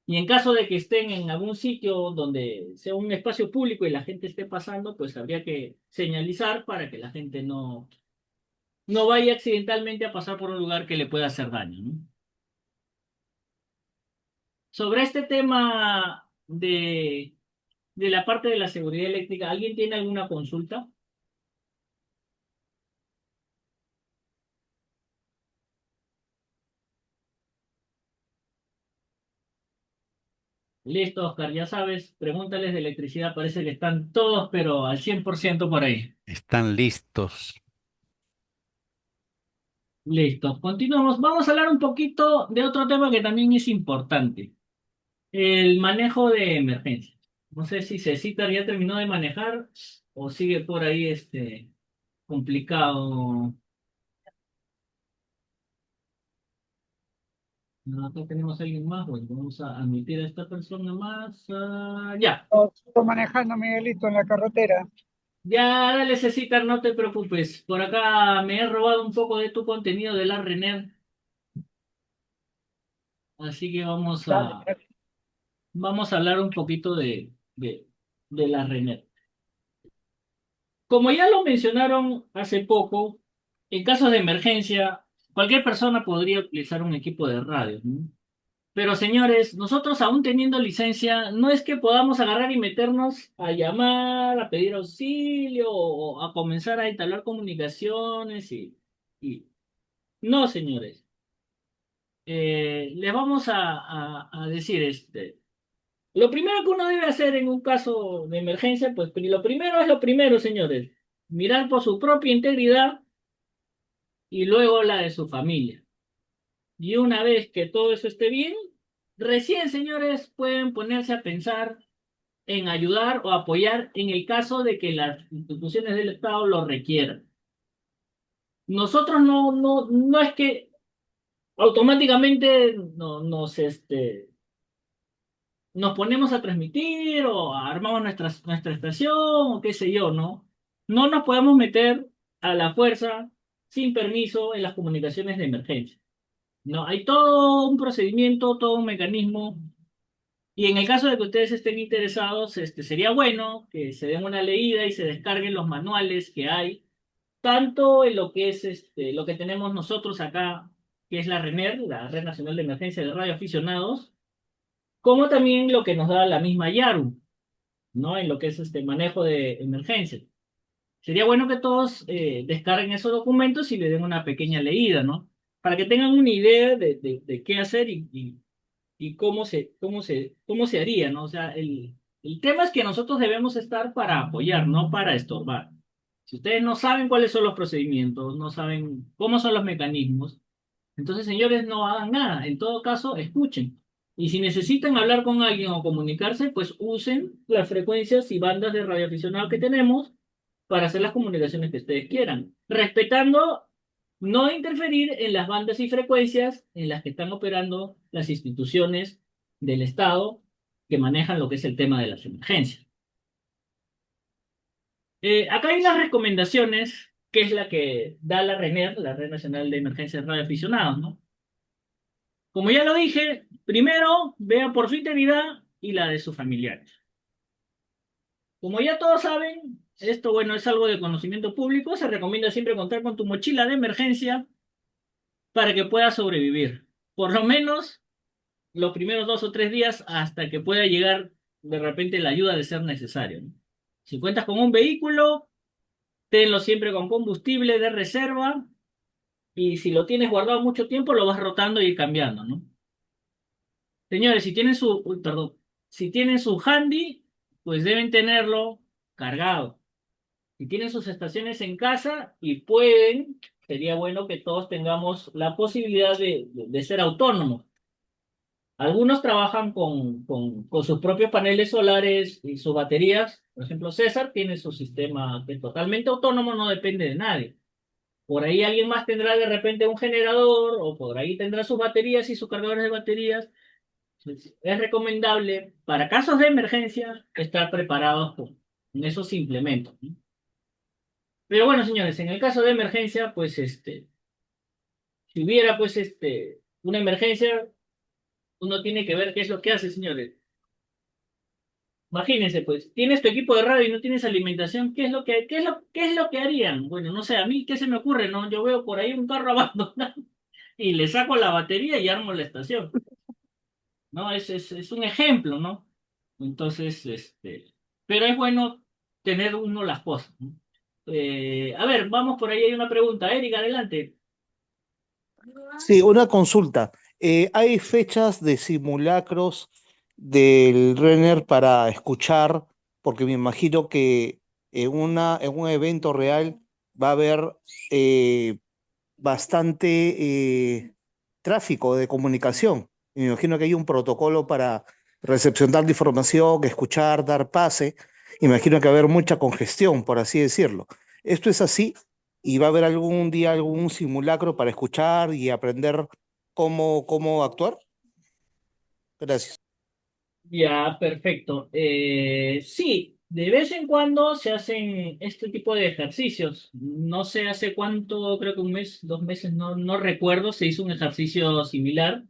y en caso de que estén en algún sitio donde sea un espacio público y la gente esté pasando, pues habría que señalizar para que la gente no vaya accidentalmente a pasar por un lugar que le pueda hacer daño, ¿no? Sobre este tema de la parte de la seguridad eléctrica, ¿alguien tiene alguna consulta? Listo, Oscar, ya sabes, pregúntales de electricidad, parece que están todos, pero al 100% por ahí. Están listos. Listo, continuamos. Vamos a hablar un poquito de otro tema que también es importante, el manejo de emergencias. No sé si Cecitar ya terminó de manejar o sigue por ahí complicado. No, acá tenemos a alguien más, bueno, vamos a admitir a esta persona más. Ya. Estoy manejando, Miguelito, en la carretera. Ya, dale, Cecitar, no te preocupes. Por acá me he robado un poco de tu contenido de la Rener, así que Dale. vamos a hablar un poquito de la Rener. Como ya lo mencionaron hace poco, en casos de emergencia, cualquier persona podría utilizar un equipo de radio, ¿no? Pero señores, nosotros aún teniendo licencia, no es que podamos agarrar y meternos a llamar, a pedir auxilio o a comenzar a entablar comunicaciones y... No, señores. les vamos a decir lo primero que uno debe hacer en un caso de emergencia, pues lo primero es lo primero, señores. Mirar por su propia integridad y luego la de su familia. Y una vez que todo eso esté bien, recién, señores, pueden ponerse a pensar en ayudar o apoyar en el caso de que las instituciones del Estado lo requieran. Nosotros no es que automáticamente nos ponemos a transmitir o armamos nuestra estación o qué sé yo, ¿no? No nos podemos meter a la fuerza sin permiso en las comunicaciones de emergencia. No, hay todo un procedimiento, todo un mecanismo. Y en el caso de que ustedes estén interesados, sería bueno que se den una leída y se descarguen los manuales que hay, tanto en lo que es lo que tenemos nosotros acá, que es la RENER, la Red Nacional de Emergencia de Radioaficionados, como también lo que nos da la misma YARU, ¿no? En lo que es este manejo de emergencia. Sería bueno que todos descarguen esos documentos y le den una pequeña leída, ¿no? Para que tengan una idea de qué hacer y cómo se haría, ¿no? O sea, el tema es que nosotros debemos estar para apoyar, no para estorbar. Si ustedes no saben cuáles son los procedimientos, no saben cómo son los mecanismos, entonces, señores, no hagan nada. En todo caso, escuchen. Y si necesitan hablar con alguien o comunicarse, pues usen las frecuencias y bandas de radioaficionado que tenemos para hacer las comunicaciones que ustedes quieran, respetando no interferir en las bandas y frecuencias en las que están operando las instituciones del Estado que manejan lo que es el tema de las emergencias. Acá hay unas recomendaciones, que es la que da la RENER, la Red Nacional de Emergencias Radioaficionados, ¿no? Como ya lo dije, primero vea por su integridad y la de sus familiares. Como ya todos saben, esto, bueno, es algo de conocimiento público, se recomienda siempre contar con tu mochila de emergencia para que puedas sobrevivir. Por lo menos los primeros 2 o 3 días hasta que pueda llegar de repente la ayuda de ser necesario, ¿no? Si cuentas con un vehículo, tenlo siempre con combustible de reserva y si lo tienes guardado mucho tiempo, lo vas rotando y cambiando, ¿no? Señores, si tienen su handy, pues deben tenerlo cargado. Si tienen sus estaciones en casa y pueden, sería bueno que todos tengamos la posibilidad de ser autónomos. Algunos trabajan con sus propios paneles solares y sus baterías. Por ejemplo, César tiene su sistema que es totalmente autónomo, no depende de nadie. Por ahí alguien más tendrá de repente un generador o por ahí tendrá sus baterías y sus cargadores de baterías. Es recomendable para casos de emergencia estar preparados con esos implementos, ¿no? Pero bueno, señores, en el caso de emergencia, pues si hubiera pues una emergencia, uno tiene que ver qué es lo que hace, señores. Imagínense, pues, tienes tu equipo de radio y no tienes alimentación, ¿qué es lo que harían? Bueno, no sé, a mí, ¿qué se me ocurre, no? Yo veo por ahí un carro abandonado y le saco la batería y armo la estación, ¿no? Es un ejemplo, ¿no? Entonces, pero es bueno tener uno las cosas, ¿no? A ver, vamos por ahí, hay una pregunta. Erika, adelante. Sí, una consulta. ¿Hay fechas de simulacros del Renner para escuchar? Porque me imagino que en un evento real va a haber eh, bastante tráfico de comunicación. Me imagino que hay un protocolo para recepcionar la información, escuchar, dar pase. Imagino que va a haber mucha congestión, por así decirlo. ¿Esto es así? ¿Y va a haber algún día algún simulacro para escuchar y aprender cómo actuar? Gracias. Ya, perfecto. Sí, de vez en cuando se hacen este tipo de ejercicios. No sé hace cuánto, creo que un mes, 2 meses, no recuerdo, se hizo un ejercicio similar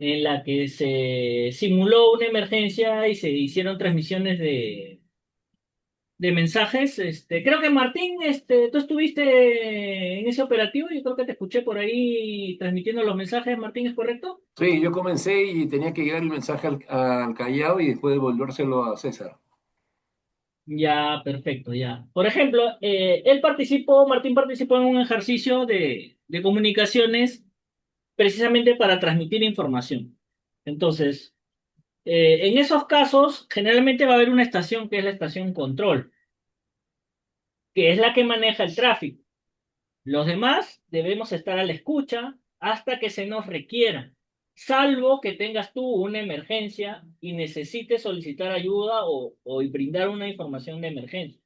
en la que se simuló una emergencia y se hicieron transmisiones de mensajes. Creo que Martín, tú estuviste en ese operativo y creo que te escuché por ahí transmitiendo los mensajes, Martín, ¿es correcto? Sí, yo comencé y tenía que llegar el mensaje al Callao y después devolvérselo a César. Ya, perfecto, ya. Por ejemplo, Martín participó en un ejercicio de comunicaciones precisamente para transmitir información. Entonces, en esos casos, generalmente va a haber una estación que es la estación control, que es la que maneja el tráfico. Los demás debemos estar a la escucha hasta que se nos requiera, salvo que tengas tú una emergencia y necesites solicitar ayuda o brindar una información de emergencia.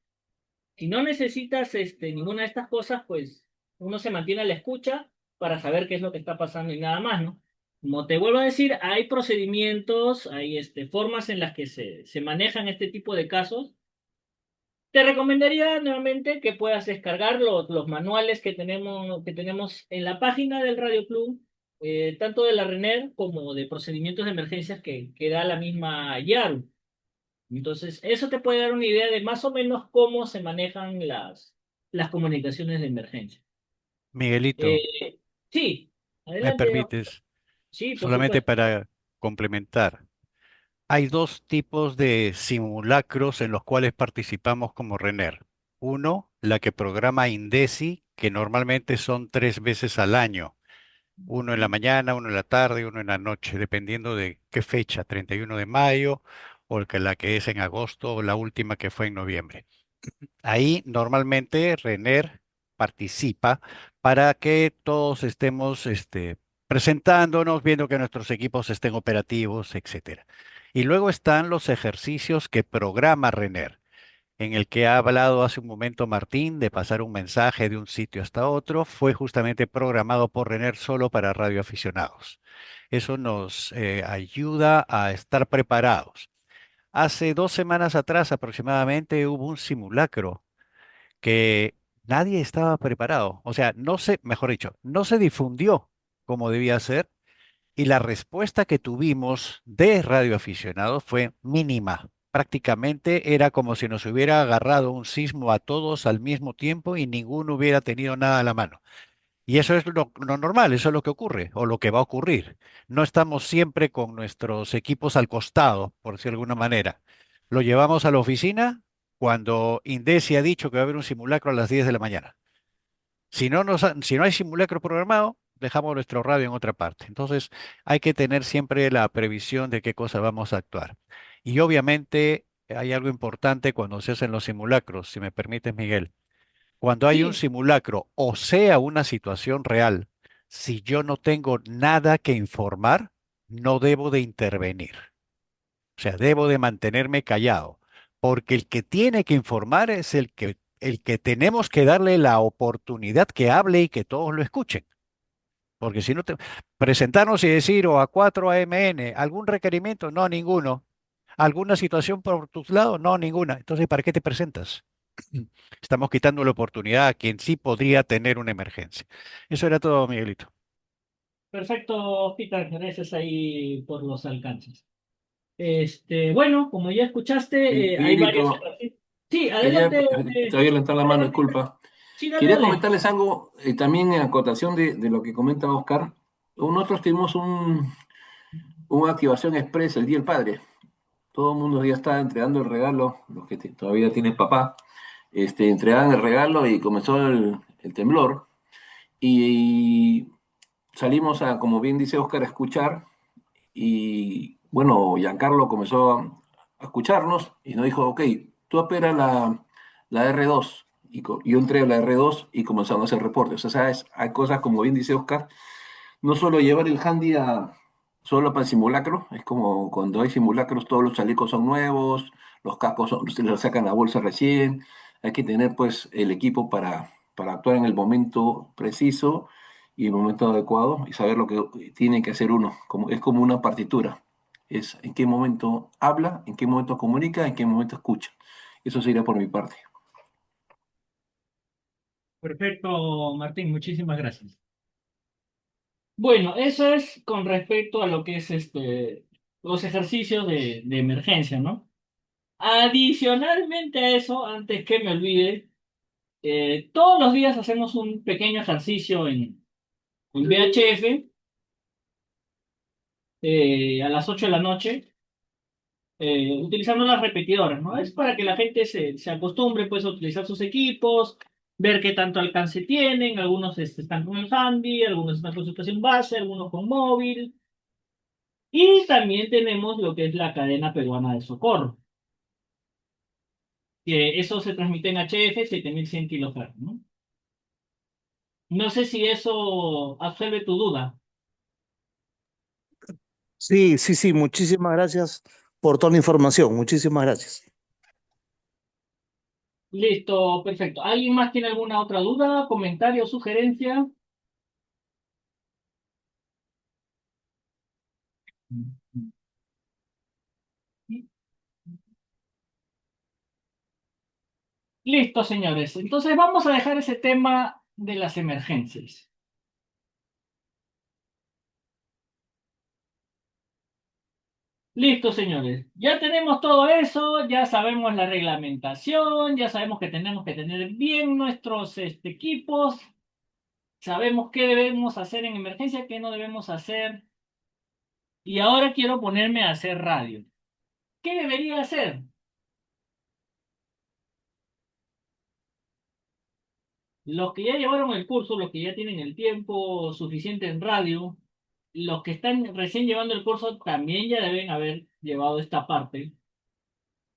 Si no necesitas ninguna de estas cosas, pues uno se mantiene a la escucha para saber qué es lo que está pasando y nada más, ¿no? Como te vuelvo a decir, hay procedimientos, hay formas en las que se manejan este tipo de casos. Te recomendaría nuevamente que puedas descargar los manuales que tenemos en la página del Radio Club, tanto de la RENER como de procedimientos de emergencias que da la misma YARU. Entonces, eso te puede dar una idea de más o menos cómo se manejan las comunicaciones de emergencia. Miguelito, Eh, sí, ¿me adelante. permites? Sí, por Solamente supuesto. para complementar. Hay dos tipos de simulacros en los cuales participamos como RENER. Uno, la que programa INDECI, que normalmente son 3 veces al año. Uno en la mañana, uno en la tarde y uno en la noche, dependiendo de qué fecha, 31 de mayo, o la que es en agosto, o la última que fue en noviembre. Ahí normalmente RENER participa para que todos estemos presentándonos, viendo que nuestros equipos estén operativos, etcétera. Y luego están los ejercicios que programa RENER, en el que ha hablado hace un momento Martín de pasar un mensaje de un sitio hasta otro. Fue justamente programado por RENER solo para radioaficionados. Eso nos ayuda a estar preparados. Hace 2 semanas atrás aproximadamente hubo un simulacro que nadie estaba preparado. O sea, no se, mejor dicho, no se difundió como debía ser y la respuesta que tuvimos de radioaficionados fue mínima. Prácticamente era como si nos hubiera agarrado un sismo a todos al mismo tiempo y ninguno hubiera tenido nada a la mano. Y eso es lo normal, eso es lo que ocurre o lo que va a ocurrir. No estamos siempre con nuestros equipos al costado, por decirlo de alguna manera. Lo llevamos a la oficina cuando Indesi ha dicho que va a haber un simulacro a las 10 de la mañana. Si no hay simulacro programado, dejamos nuestro radio en otra parte. Entonces, hay que tener siempre la previsión de qué cosa vamos a actuar. Y obviamente hay algo importante cuando se hacen los simulacros, si me permites, Miguel. Cuando hay un Sí, simulacro o sea una situación real, si yo no tengo nada que informar, no debo de intervenir. O sea, debo de mantenerme callado, porque el que tiene que informar es el que tenemos que darle la oportunidad que hable y que todos lo escuchen. Porque si no te presentarnos y decir o a 4 AMN, ¿algún requerimiento? No, ninguno. ¿Alguna situación por tus lados? No, ninguna. Entonces, ¿para qué te presentas? Estamos quitando la oportunidad a quien sí podría tener una emergencia. Eso era todo, Miguelito. perfecto, Peter, gracias ahí por los alcances. Bueno, como ya escuchaste, hay varios Miguelito, ejercicios. Sí, quería, adelante, te voy a levantar la mano, Peter. disculpa. Sí, dale, Quería dale. comentarles algo también en acotación de lo que comenta Oscar. Nosotros tuvimos una activación express el Día del Padre. Todo el mundo ya estaba entregando el regalo, los que todavía tienen papá, entregaban el regalo y comenzó el temblor. Y salimos a, como bien dice Oscar, a escuchar. Y bueno, Giancarlo comenzó a escucharnos y nos dijo, ok, tú operas la R2. Y yo entré a la R2 y comenzamos a hacer reportes. O sea, ¿sabes? Hay cosas, como bien dice Oscar, no solo llevar el handy solo para el simulacro, es como cuando hay simulacros todos los chalecos son nuevos, los cascos se los sacan la bolsa recién, hay que tener pues el equipo para actuar en el momento preciso y el momento adecuado y saber lo que tiene que hacer uno, es como una partitura, es en qué momento habla, en qué momento comunica, en qué momento escucha. Eso sería por mi parte. Perfecto, Martín, muchísimas gracias. Bueno, eso es con respecto a lo que es los ejercicios de emergencia, ¿no? Adicionalmente a eso, antes que me olvide, todos los días hacemos un pequeño ejercicio en VHF a las 8 de la noche, utilizando las repetidoras, ¿no? Es para que la gente se acostumbre pues a utilizar sus equipos, ver qué tanto alcance tienen. Algunos están con el handy, algunos están con su estación base, algunos con móvil. Y también tenemos lo que es la cadena peruana de socorro, que eso se transmite en HF 7100 kHz, ¿no? No sé si eso absuelve tu duda. Sí, sí, sí, muchísimas gracias por toda la información. Muchísimas gracias. Listo, perfecto. ¿Alguien más tiene alguna otra duda, comentario, sugerencia? Listo, señores. Entonces vamos a dejar ese tema de las emergencias. Listo, señores. Ya tenemos todo eso, ya sabemos la reglamentación, ya sabemos que tenemos que tener bien nuestros equipos, sabemos qué debemos hacer en emergencia, qué no debemos hacer. Y ahora quiero ponerme a hacer radio. ¿Qué debería hacer? Los que ya llevaron el curso, los que ya tienen el tiempo suficiente en radio, los que están recién llevando el curso también ya deben haber llevado esta parte.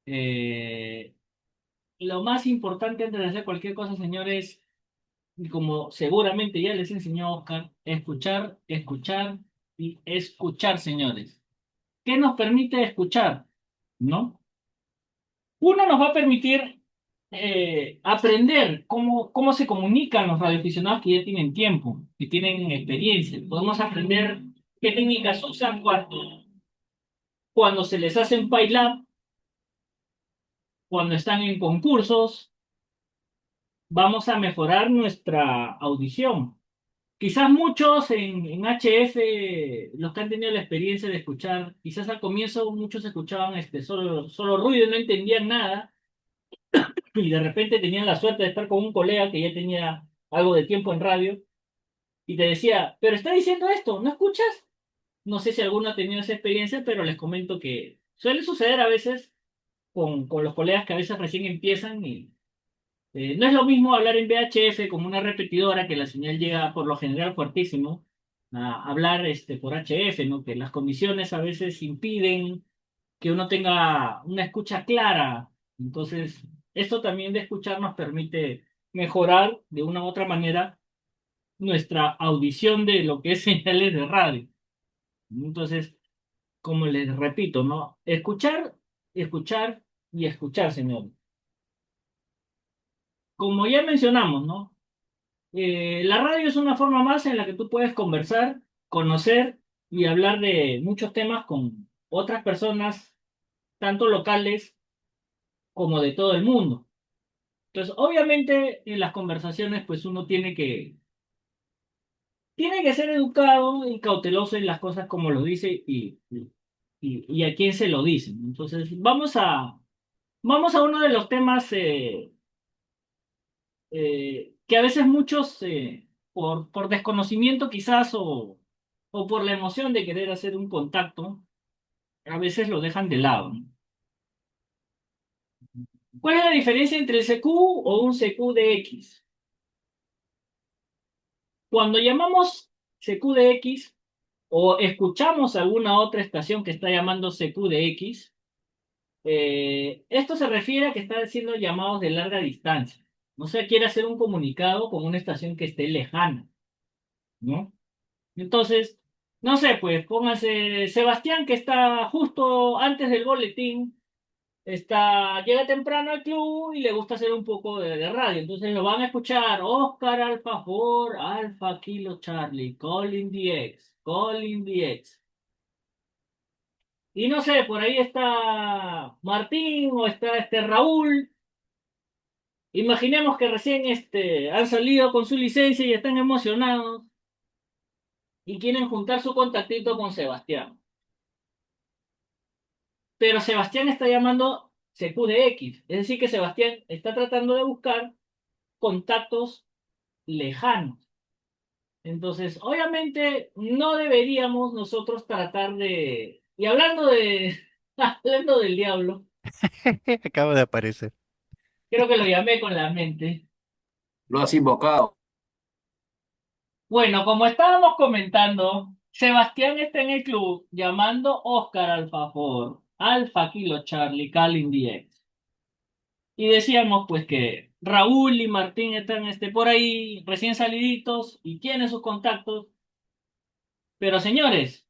Eh, lo más importante antes de hacer cualquier cosa, señores, y como seguramente ya les enseñó Oscar, escuchar, escuchar y escuchar, señores. ¿Qué nos permite escuchar? ¿No? Uno nos va a permitir aprender cómo se comunican los radioaficionados que ya tienen tiempo, que tienen experiencia. Podemos aprender qué técnicas usan cuando se les hacen PyLab, cuando están en concursos. Vamos a mejorar nuestra audición. Quizás muchos en HF, los que han tenido la experiencia de escuchar, quizás al comienzo muchos escuchaban solo ruido y no entendían nada, y de repente tenían la suerte de estar con un colega que ya tenía algo de tiempo en radio y te decía, pero está diciendo esto, ¿no escuchas? No sé si alguno ha tenido esa experiencia, pero les comento que suele suceder a veces con los colegas que a veces recién empiezan y no es lo mismo hablar en VHF como una repetidora que la señal llega por lo general fuertísimo a hablar por HF, ¿no? Que las condiciones a veces impiden que uno tenga una escucha clara. Entonces, esto también de escuchar nos permite mejorar de una u otra manera nuestra audición de lo que es señales de radio. Entonces, como les repito, ¿no? Escuchar, escuchar y escuchar, señor. Como ya mencionamos, ¿no? La radio es una forma más en la que tú puedes conversar, conocer y hablar de muchos temas con otras personas, tanto locales como de todo el mundo. Entonces, obviamente, en las conversaciones, pues uno tiene que ser educado y cauteloso en las cosas como lo dice y a quién se lo dice. Entonces, vamos a uno de los temas que a veces muchos, por desconocimiento quizás o por la emoción de querer hacer un contacto, a veces lo dejan de lado, ¿no? ¿Cuál es la diferencia entre el CQ o un CQ de X? Cuando llamamos CQ de X o escuchamos alguna otra estación que está llamando CQ de X, esto se refiere a que están haciendo llamados de larga distancia. O sea, quiere hacer un comunicado con una estación que esté lejana, ¿no? Entonces, no sé, pues póngase Sebastián, que está justo antes del boletín, llega temprano al club y le gusta hacer un poco de radio. Entonces lo van a escuchar Oscar Alfa 4, Alfa Kilo Charlie, Calling DX, Calling DX. Y no sé, por ahí está Martín o está Raúl. Imaginemos que recién han salido con su licencia y están emocionados y quieren juntar su contactito con Sebastián. Pero Sebastián está llamando CQDX, es decir, que Sebastián está tratando de buscar contactos lejanos. Entonces, obviamente, no deberíamos nosotros tratar de... Y hablando hablando del diablo, Acaba de aparecer. creo que lo llamé con la mente. Lo has invocado. Bueno, como estábamos comentando, Sebastián está en el club llamando Oscar Alfajor, Alfa Kilo Charlie, Call India. Y decíamos pues que Raúl y Martín están por ahí recién saliditos y tienen sus contactos. Pero señores,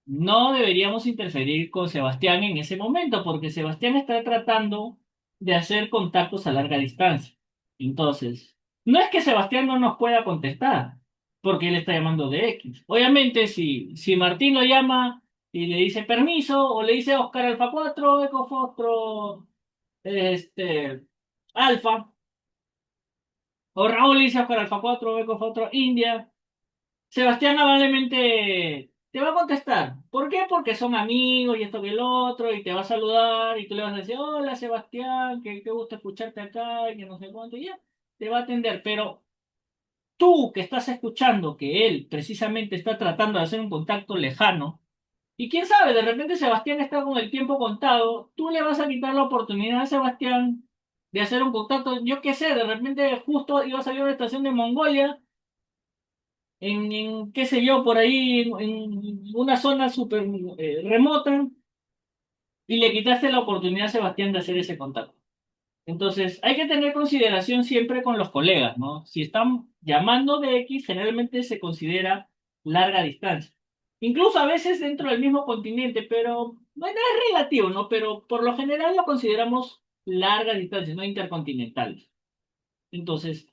no deberíamos interferir con Sebastián en ese momento porque Sebastián está tratando de hacer contactos a larga distancia. Entonces, no es que Sebastián no nos pueda contestar porque él está llamando de X. Obviamente, si Martín lo llama y le dice permiso o le dice Oscar Alfa 4 Eco Fostro, Alfa, o Raúl le dice Oscar Alfa 4 Eco Fostro India. Sebastián amablemente te va a contestar. ¿Por qué? Porque son amigos y esto que el otro, y te va a saludar, y tú le vas a decir, hola Sebastián, que qué gusto escucharte acá, y que no sé cuánto, y ya, te va a atender. Pero tú que estás escuchando que él precisamente está tratando de hacer un contacto lejano, y quién sabe, de repente Sebastián está con el tiempo contado, tú le vas a quitar la oportunidad a Sebastián de hacer un contacto, yo qué sé, de repente justo iba a salir a una estación de Mongolia qué sé yo, por ahí, en una zona súper remota, y le quitaste la oportunidad a Sebastián de hacer ese contacto. Entonces, hay que tener consideración siempre con los colegas, ¿no? Si están llamando de X, generalmente se considera larga distancia. Incluso a veces dentro del mismo continente, pero bueno, es relativo, ¿no? Pero por lo general lo consideramos larga distancia, no intercontinentales. Entonces,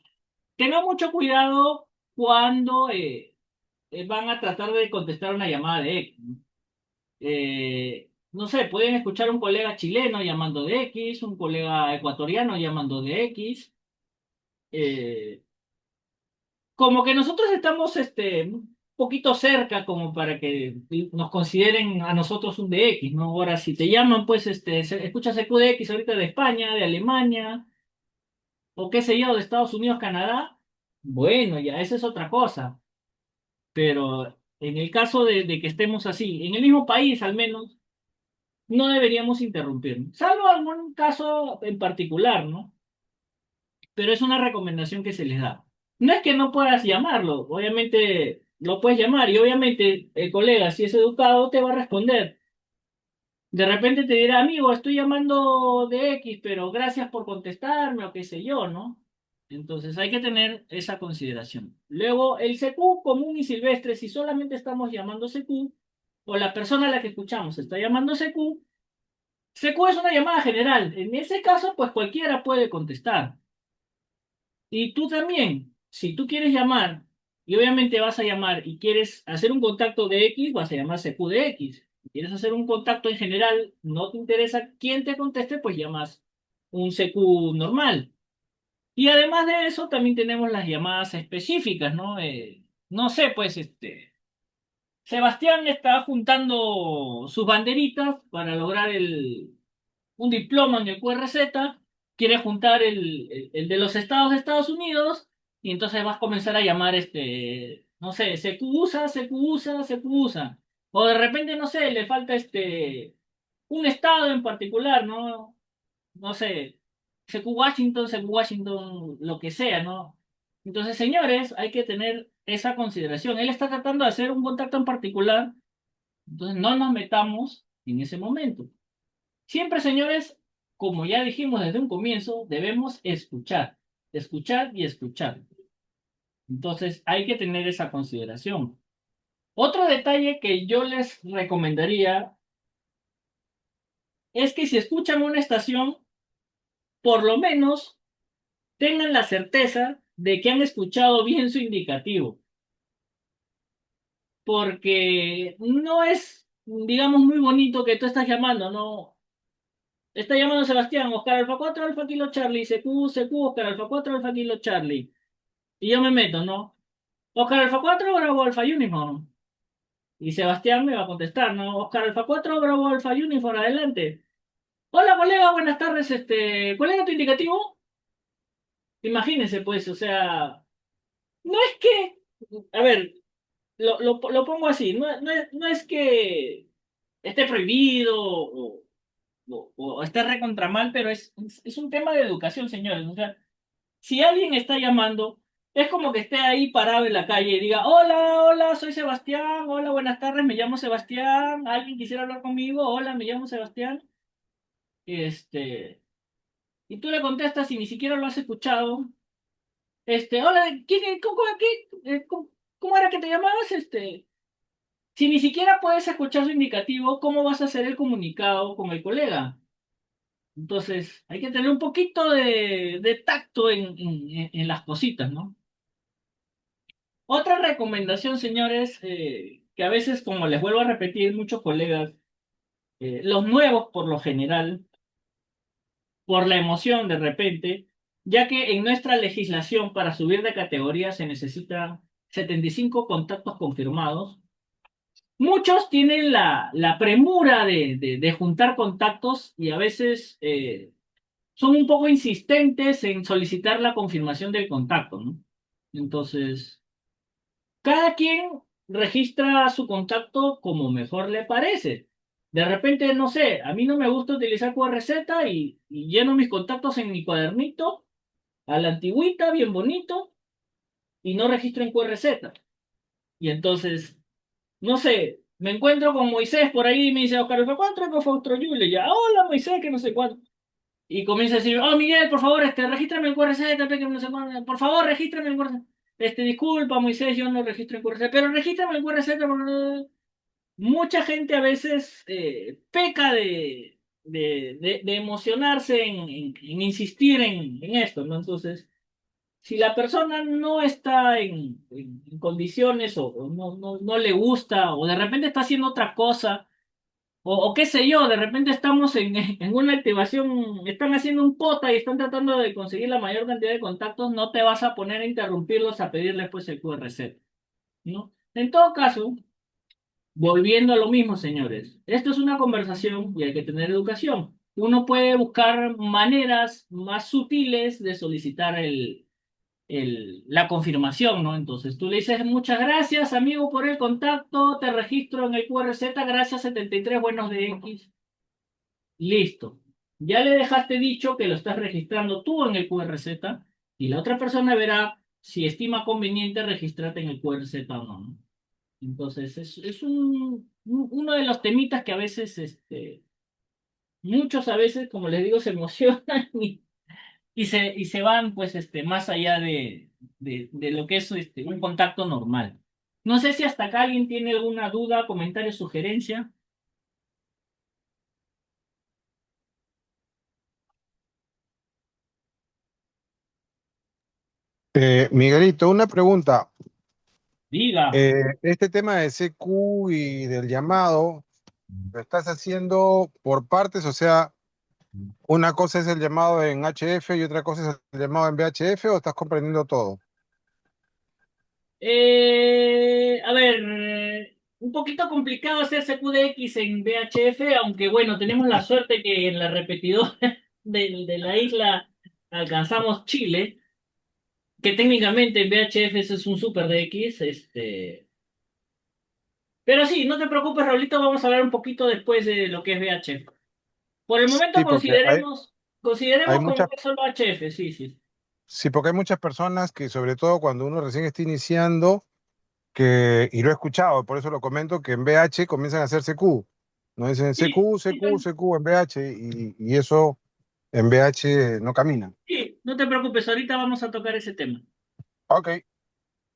tengan mucho cuidado cuando van a tratar de contestar una llamada de X. No sé, pueden escuchar un colega chileno llamando de X, un colega ecuatoriano llamando de X. eh, Como que nosotros estamos un poquito cerca como para que nos consideren a nosotros un de X, ¿no? Ahora, si te llaman, pues escuchas el QDX ahorita de España, de Alemania, o qué sé yo, de Estados Unidos, Canadá, bueno, ya, esa es otra cosa. Pero en el caso de que estemos así, en el mismo país al menos, no deberíamos interrumpir, salvo algún caso en particular, ¿no? Pero es una recomendación que se les da. No es que no puedas llamarlo, obviamente lo puedes llamar y obviamente el colega, si es educado, te va a responder. De repente te dirá, amigo, estoy llamando de X, pero gracias por contestarme o qué sé yo, ¿no? Entonces hay que tener esa consideración. Luego, el CQ común y silvestre, si solamente estamos llamando CQ, o la persona a la que escuchamos está llamando CQ, CQ es una llamada general. En ese caso, pues cualquiera puede contestar. Y tú también, si tú quieres llamar, y obviamente vas a llamar y quieres hacer un contacto de X, vas a llamar CQ de X. Si quieres hacer un contacto en general, no te interesa quién te conteste, pues llamas un CQ normal. Y además de eso, también tenemos las llamadas específicas, ¿no? No sé, pues Sebastián está juntando sus banderitas para lograr un diploma en el QRZ, quiere juntar el de los estados de Estados Unidos, y entonces vas a comenzar a llamar no sé, CQUSA, CQUSA, CQUSA. O de repente, no sé, le falta un estado en particular, ¿no? No sé, CQ Washington, lo que sea, ¿no? Entonces, señores, hay que tener esa consideración. Él está tratando de hacer un contacto en particular, entonces no nos metamos en ese momento. Siempre, señores, como ya dijimos desde un comienzo, debemos escuchar, escuchar y escuchar. Entonces, hay que tener esa consideración. Otro detalle que yo les recomendaría es que si escuchan una estación, por lo menos tengan la certeza de que han escuchado bien su indicativo, porque no es, digamos, muy bonito que tú estás llamando, ¿no? Está llamando Sebastián, Oscar Alfa 4 Alfa Kilo Charlie, CQ, CQ, Oscar Alfa 4 Alfa Kilo Charlie. Y yo me meto, ¿no? Oscar Alfa 4 Bravo Alfa Uniform. Y Sebastián me va a contestar, ¿no? Oscar Alfa 4 Bravo Alfa Uniform, adelante. Hola, colega, buenas tardes. ¿Cuál era tu indicativo? Imagínense, pues, o sea, no es que, a ver, lo pongo así, no es que esté prohibido o esté recontra mal, pero es un tema de educación, señores. O sea, si alguien está llamando, es como que esté ahí parado en la calle y diga, hola, hola, soy Sebastián, hola, buenas tardes, me llamo Sebastián, ¿alguien quisiera hablar conmigo? Hola, me llamo Sebastián. Este, y tú le contestas y ni siquiera lo has escuchado. Hola, ¿cómo era que te llamabas? Si ni siquiera puedes escuchar su indicativo, ¿cómo vas a hacer el comunicado con el colega? Entonces, hay que tener un poquito de tacto en las cositas, ¿no? Otra recomendación, señores, que a veces, como les vuelvo a repetir, muchos colegas, los nuevos por lo general, por la emoción de repente, ya que en nuestra legislación para subir de categoría se necesita 75 contactos confirmados. Muchos tienen la premura de juntar contactos y a veces son un poco insistentes en solicitar la confirmación del contacto, ¿no? Entonces, cada quien registra su contacto como mejor le parece. De repente, no sé, a mí no me gusta utilizar QRZ y lleno mis contactos en mi cuadernito, a la antigüita, bien bonito, y no registro en QRZ. Y entonces, no sé, me encuentro con Moisés por ahí y me dice, Oscar, ¿cuánto que fue otro Yule? Ya, hola Moisés, que no sé cuánto. Y comienza a decir, oh Miguel, por favor, regístrame en QRZ, que no sé cuánto. Por favor, regístrame en QRZ. Disculpa, Moisés, yo no registro en QRZ, pero regístrame en QRZ. Mucha gente a veces peca de emocionarse en insistir en esto, ¿no? Entonces, si la persona no está en condiciones o no le gusta o de repente está haciendo otra cosa o qué sé yo, de repente estamos en una activación, están haciendo un pota y están tratando de conseguir la mayor cantidad de contactos, no te vas a poner a interrumpirlos a pedirles pues el QRZ, ¿no? En todo caso, volviendo a lo mismo, señores, esto es una conversación y hay que tener educación. Uno puede buscar maneras más sutiles de solicitar la confirmación, ¿no? Entonces tú le dices, muchas gracias, amigo, por el contacto, te registro en el QRZ, gracias 73 buenos de X. Listo. Ya le dejaste dicho que lo estás registrando tú en el QRZ y la otra persona verá si estima conveniente registrarte en el QRZ o no, ¿no? Entonces, es uno de los temitas que a veces, muchos a veces, como les digo, se emocionan y se van, pues, más allá de lo que es un contacto normal. No sé si hasta acá alguien tiene alguna duda, comentario, sugerencia. Miguelito, una pregunta. Diga. Este tema de CQ y del llamado, ¿lo estás haciendo por partes? O sea, una cosa es el llamado en HF y otra cosa es el llamado en VHF, ¿o estás comprendiendo todo? A ver, un poquito complicado hacer CQDX en VHF, aunque bueno, tenemos la suerte que en la repetidora de la isla alcanzamos Chile, que técnicamente en VHF eso es un super DX, pero sí, no te preocupes, Raulito, vamos a hablar un poquito después de lo que es VHF. Por el momento Sí, porque hay consideremos como muchas, que es solo HF, sí, sí. sí, porque hay muchas personas que, sobre todo cuando uno recién está iniciando, y lo he escuchado, por eso lo comento, que en VH comienzan a hacer CQ. No dicen Sí, CQ, sí, CQ, CQ en VH, y eso en VH no camina. sí, no te preocupes, ahorita vamos a tocar ese tema. Ok.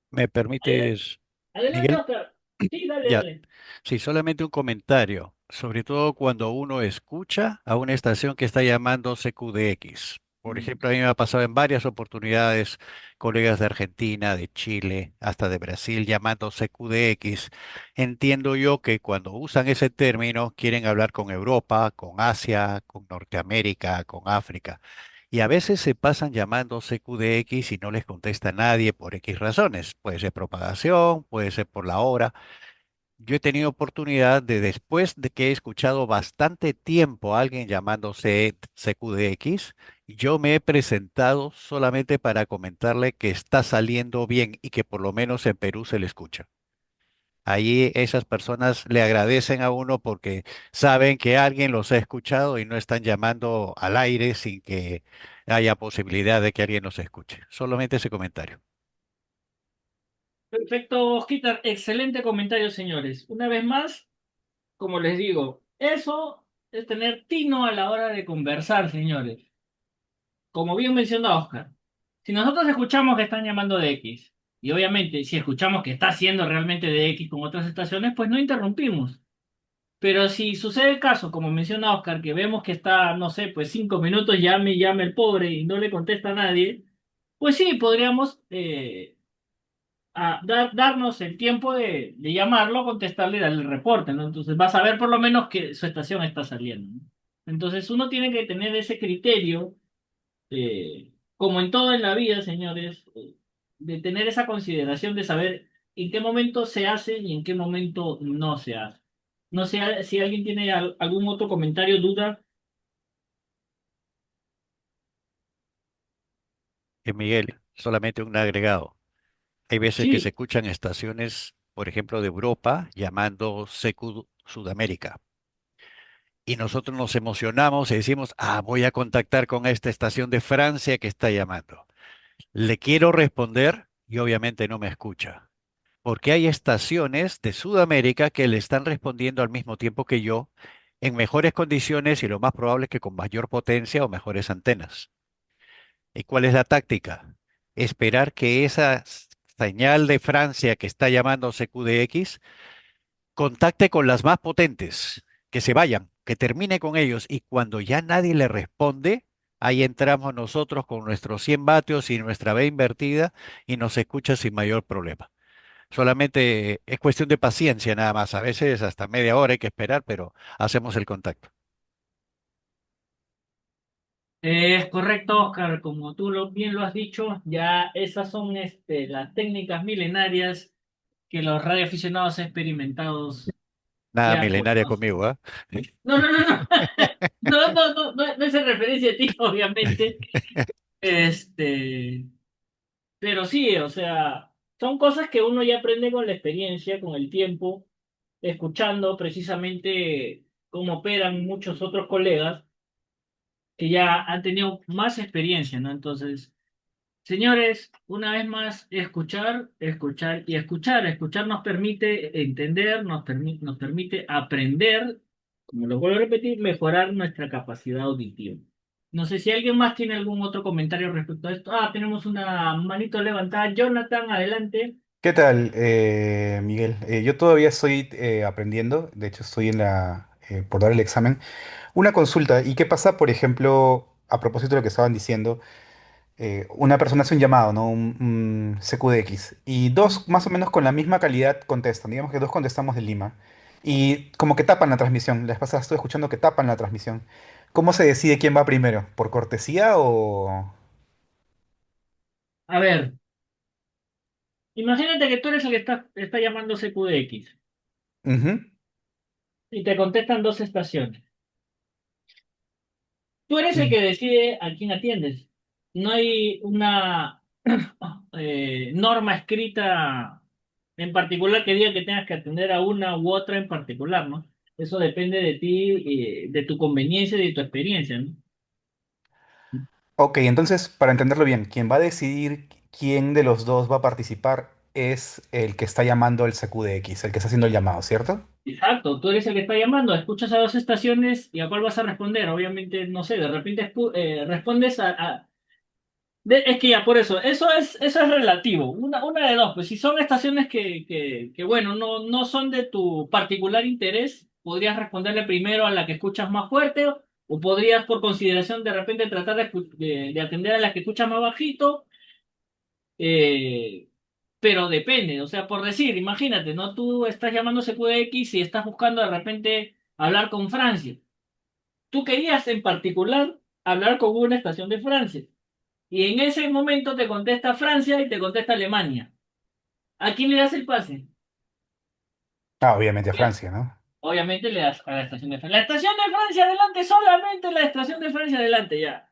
¿Me Adel- permites, Adelante, Miguel? Oscar. Sí, dale, Ya, dale. sí, solamente un comentario, sobre todo cuando uno escucha a una estación que está llamando CQDX. Por ejemplo, a mí me ha pasado en varias oportunidades colegas de Argentina, de Chile, hasta de Brasil llamando CQDX. Entiendo yo que cuando usan ese término quieren hablar con Europa, con Asia, con Norteamérica, con África. Y a veces se pasan llamando CQDX y no les contesta nadie por X razones. Puede ser propagación, puede ser por la hora. Yo he tenido oportunidad de, después de que he escuchado bastante tiempo a alguien llamándose CQDX, yo me he presentado solamente para comentarle que está saliendo bien y que por lo menos en Perú se le escucha. Ahí esas personas le agradecen a uno porque saben que alguien los ha escuchado y no están llamando al aire sin que haya posibilidad de que alguien nos escuche. Solamente ese comentario. Perfecto, Osquitar. Excelente comentario, señores. Una vez más, como les digo, eso es tener tino a la hora de conversar, señores. Como bien mencionó Oscar, si nosotros escuchamos que están llamando de X, y obviamente si escuchamos que está haciendo realmente de X con otras estaciones, pues no interrumpimos. Pero si sucede el caso, como menciona Oscar, que vemos que está, no sé, pues 5 minutos, llame y llame el pobre y no le contesta a nadie, pues sí, podríamos darnos el tiempo de llamarlo, contestarle y darle el reporte, ¿no? Entonces vas a ver por lo menos que su estación está saliendo, ¿no? Entonces uno tiene que tener ese criterio, como en todo en la vida, señores, de tener esa consideración de saber en qué momento se hace y en qué momento no se hace. No sé si alguien tiene algún otro comentario, duda. Miguel, solamente un agregado. Hay veces que se Sí, escuchan estaciones, por ejemplo, de Europa llamando CQ Sudamérica. Y nosotros nos emocionamos y decimos, voy a contactar con esta estación de Francia que está llamando. Le quiero responder y obviamente no me escucha. Porque hay estaciones de Sudamérica que le están respondiendo al mismo tiempo que yo, en mejores condiciones y lo más probable es que con mayor potencia o mejores antenas. ¿Y cuál es la táctica? Esperar que esa señal de Francia que está llamando CQDX contacte con las más potentes, que se vayan, que termine con ellos y cuando ya nadie le responde, ahí entramos nosotros con nuestros 100 vatios y nuestra B invertida y nos escucha sin mayor problema. Solamente es cuestión de paciencia nada más. A veces hasta media hora hay que esperar, pero hacemos el contacto. es correcto, Oscar, como tú bien lo has dicho, ya esas son las técnicas milenarias que los radioaficionados experimentados Nada ya milenaria conocen. conmigo, ¿ah? No, no, no, no. No es en referencia a ti, obviamente. Este, pero sí, o sea, son cosas que uno ya aprende con la experiencia, con el tiempo, escuchando precisamente cómo operan muchos otros colegas que ya han tenido más experiencia, ¿no? Entonces, señores, una vez más, escuchar, escuchar y escuchar. Escuchar nos permite entender, nos permite aprender, como lo vuelvo a repetir, mejorar nuestra capacidad auditiva. No sé si alguien más tiene algún otro comentario respecto a esto. Tenemos una manito levantada. Jonathan, adelante. ¿Qué tal, Miguel? Yo todavía estoy aprendiendo, de hecho estoy por dar el examen. Una consulta, ¿y qué pasa, por ejemplo, a propósito de lo que estaban diciendo? Una persona hace un llamado, ¿no? Un CQDX, y dos más o menos con la misma calidad contestan. Digamos que dos contestamos de Lima, y como que tapan la transmisión. La vez pasada estuve escuchando que tapan la transmisión. ¿Cómo se decide quién va primero? ¿Por cortesía o...? A ver, imagínate que tú eres el que está llamando CQDX Ujú. y te contestan dos estaciones. Tú eres el Mm. que decide a quién atiendes. No hay una norma escrita en particular que diga que tengas que atender a una u otra en particular, ¿no? Eso depende de ti, de tu conveniencia y de tu experiencia, ¿no? Ok, entonces, para entenderlo bien, quien va a decidir quién de los dos va a participar es el que está llamando al CQDX, el que está haciendo el llamado, ¿cierto? Exacto, tú eres el que está llamando, escuchas a dos estaciones y a cuál vas a responder. Obviamente, no sé, de repente respondes es que ya, por eso es relativo. Una de dos, pues si son estaciones que bueno, no son de tu particular interés, podrías responderle primero a la que escuchas más fuerte, o podrías por consideración de repente tratar de atender a la que escuchas más bajito, eh, pero depende, o sea, por decir, imagínate, ¿no? Tú estás llamando CQX y estás buscando de repente hablar con Francia. Tú querías en particular hablar con una estación de Francia. Y en ese momento te contesta Francia y te contesta Alemania. ¿A quién le das el pase? Ah, obviamente a Francia, ¿no? Obviamente le das a la estación de Francia. La estación de Francia adelante, solamente la estación de Francia adelante, ya.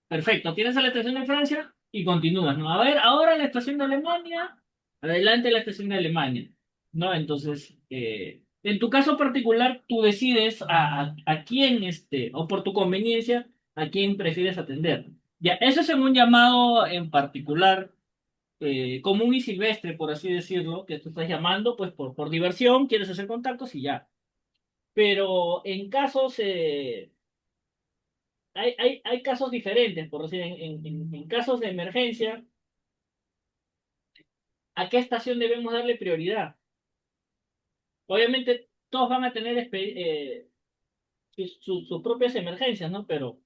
Perfecto, tienes a la estación de Francia y continúas, ¿no? A ver, ahora la estación de Alemania, adelante la estación de Alemania, ¿no? Entonces, en tu caso particular, tú decides a quién, o por tu conveniencia, a quién prefieres atender. Ya, eso es en un llamado en particular, común y silvestre, por así decirlo, que tú estás llamando pues por diversión, quieres hacer contactos y ya. Pero en casos, hay casos diferentes, por decir, en casos de emergencia, ¿a qué estación debemos darle prioridad? Obviamente todos van a tener sus propias emergencias, ¿no? Pero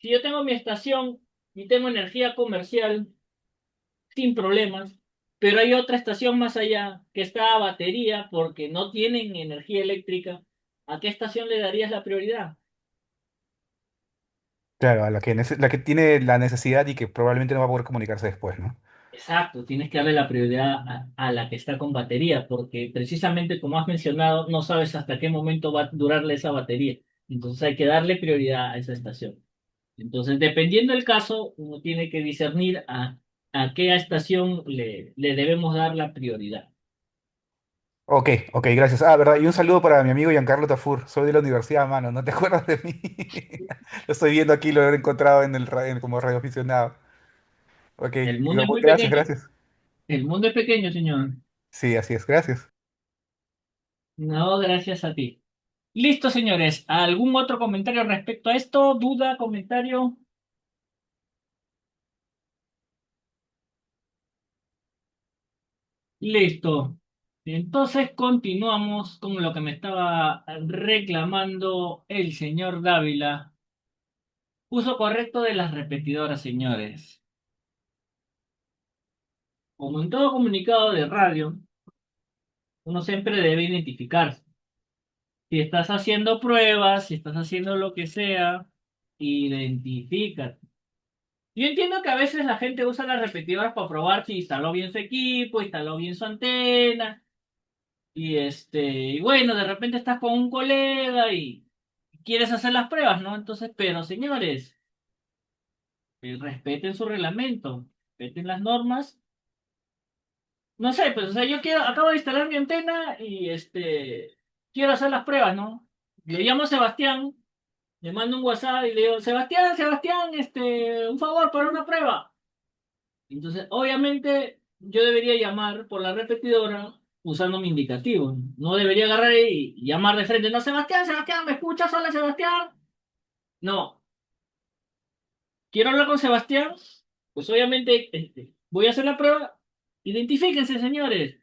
si yo tengo mi estación y tengo energía comercial sin problemas, pero hay otra estación más allá que está a batería porque no tienen energía eléctrica, ¿a qué estación le darías la prioridad? Claro, a la que tiene la necesidad y que probablemente no va a poder comunicarse después, ¿no? Exacto, tienes que darle la prioridad a la que está con batería, porque precisamente como has mencionado, no sabes hasta qué momento va a durarle esa batería. Entonces hay que darle prioridad a esa estación. Entonces, dependiendo del caso, uno tiene que discernir a qué estación le debemos dar la prioridad. Ok, ok, gracias. Ah, verdad. Y un saludo para mi amigo Giancarlo Tafur. Soy de la universidad, mano. ¿No te acuerdas de mí? Lo estoy viendo aquí, lo he encontrado como radioaficionado. Ok, El mundo es muy gracias, pequeño. gracias. El mundo es pequeño, señor. Sí, así es, gracias. No, gracias a ti. Listo, señores. ¿Algún otro comentario respecto a esto? ¿Duda, comentario? Listo. Entonces continuamos con lo que me estaba reclamando el señor Dávila. Uso correcto de las repetidoras, señores. Como en todo comunicado de radio, uno siempre debe identificarse. Si estás haciendo pruebas, si estás haciendo lo que sea, identifícate. Yo entiendo que a veces la gente usa las repetidoras para probar si instaló bien su equipo, instaló bien su antena, y bueno, de repente estás con un colega y quieres hacer las pruebas, ¿no? Entonces, pero señores, respeten su reglamento, respeten las normas. No sé, pues, o sea, acabo de instalar mi antena y quiero hacer las pruebas, ¿no? Le llamo a Sebastián, le mando un WhatsApp y le digo, Sebastián, Sebastián, un favor para una prueba. Entonces, obviamente, yo debería llamar por la repetidora usando mi indicativo. No debería agarrar y llamar de frente. No, Sebastián, Sebastián, ¿me escuchas? Hola, Sebastián. No, quiero hablar con Sebastián. Pues obviamente, voy a hacer la prueba. Identifíquense, señores.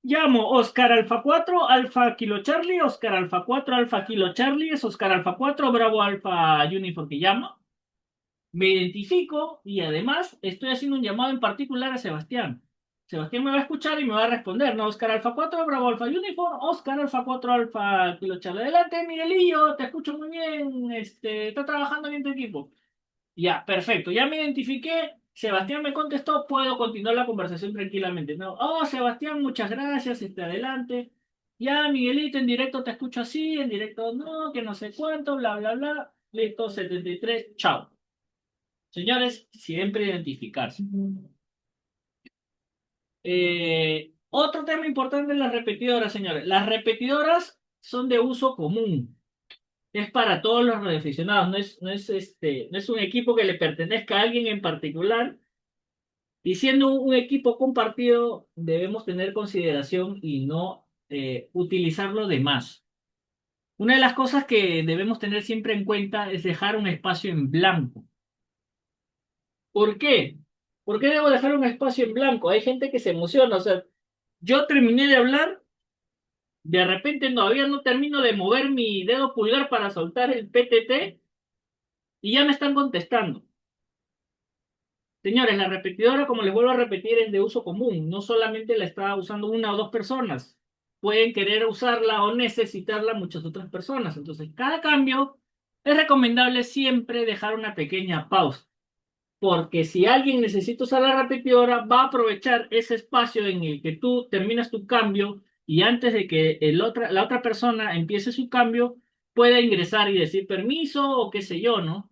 Llamo Oscar Alfa 4 Alfa Kilo Charlie, Oscar Alfa 4 Alfa Kilo Charlie, es Oscar Alfa 4 Bravo Alfa Uniform que llama. Me identifico y además estoy haciendo un llamado en particular a Sebastián. Sebastián me va a escuchar y me va a responder, ¿no? Oscar Alfa 4 Bravo Alfa Uniform, Oscar Alfa 4 Alfa Kilo Charlie. Adelante, Miguelillo, te escucho muy bien, está trabajando bien tu equipo. Ya, perfecto. Ya me identifiqué. Sebastián me contestó. Puedo continuar la conversación tranquilamente. No. Oh, Sebastián, muchas gracias. Adelante. Ya, Miguelito, en directo te escucho así. En directo no, que no sé cuánto, bla, bla, bla. Listo, 73. Chao. Señores, siempre identificarse. Otro tema importante es las repetidoras, señores. Las repetidoras son de uso común. Es para todos los radioaficionados. No es un equipo que le pertenezca a alguien en particular. Y siendo un equipo compartido, debemos tener consideración y no utilizarlo de más. Una de las cosas que debemos tener siempre en cuenta es dejar un espacio en blanco. ¿Por qué? ¿Por qué debo dejar un espacio en blanco? Hay gente que se emociona. O sea, yo terminé de hablar, de repente todavía no termino de mover mi dedo pulgar para soltar el PTT y ya me están contestando. Señores, la repetidora, como les vuelvo a repetir, es de uso común. No solamente la está usando una o dos personas. Pueden querer usarla o necesitarla muchas otras personas. Entonces, cada cambio es recomendable siempre dejar una pequeña pausa. Porque si alguien necesita usar la repetidora, va a aprovechar ese espacio en el que tú terminas tu cambio y antes de que la otra persona empiece su cambio, pueda ingresar y decir permiso o qué sé yo, ¿no?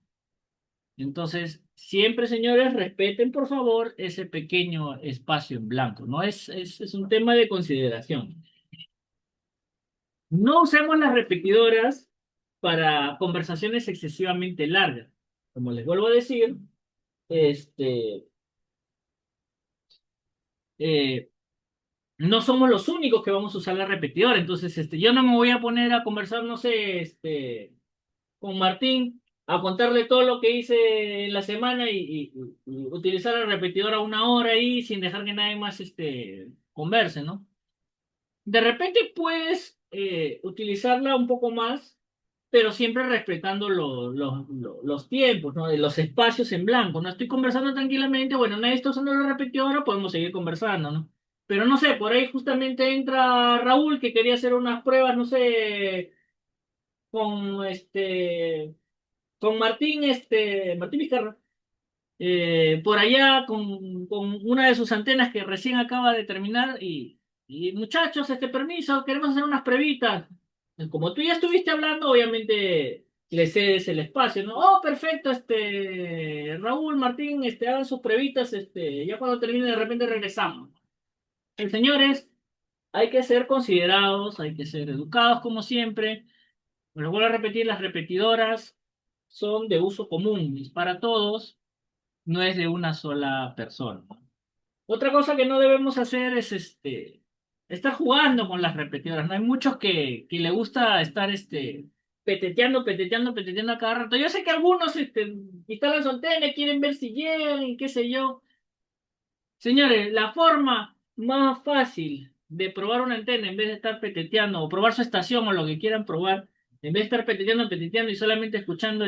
Entonces, siempre, señores, respeten, por favor, ese pequeño espacio en blanco, ¿no? Es un tema de consideración. No usemos las repetidoras para conversaciones excesivamente largas. como les vuelvo a decir, este, eh, no somos los únicos que vamos a usar la repetidora. Entonces, yo no me voy a poner a conversar, no sé, con Martín, a contarle todo lo que hice en la semana y utilizar la repetidora 1 hora ahí sin dejar que nadie más, converse, ¿no? De repente puedes utilizarla un poco más, pero siempre respetando los tiempos, ¿no? De los espacios en blanco. No estoy conversando tranquilamente, bueno, nadie está usando la repetidora, podemos seguir conversando, ¿no? Pero no sé, por ahí justamente entra Raúl que quería hacer unas pruebas, no sé, con con Martín, Martín Vizcarra, por allá con una de sus antenas que recién acaba de terminar y muchachos, permiso, queremos hacer unas pruebitas. Como tú ya estuviste hablando, obviamente le cedes el espacio, ¿no? Oh, perfecto, Raúl, Martín, hagan sus pruebitas, ya cuando termine de repente regresamos. Señores, hay que ser considerados, hay que ser educados como siempre. Pero vuelvo a repetir, las repetidoras son de uso común, es para todos, no es de una sola persona. Otra cosa que no debemos hacer es estar jugando con las repetidoras. No hay muchos que le gusta estar peteteando a cada rato. Yo sé que algunos instalan su antena, quieren ver si llegan y qué sé yo. Señores, la forma más fácil de probar una antena en vez de estar peteteando o probar su estación o lo que quieran probar, en vez de estar peteteando y solamente escuchando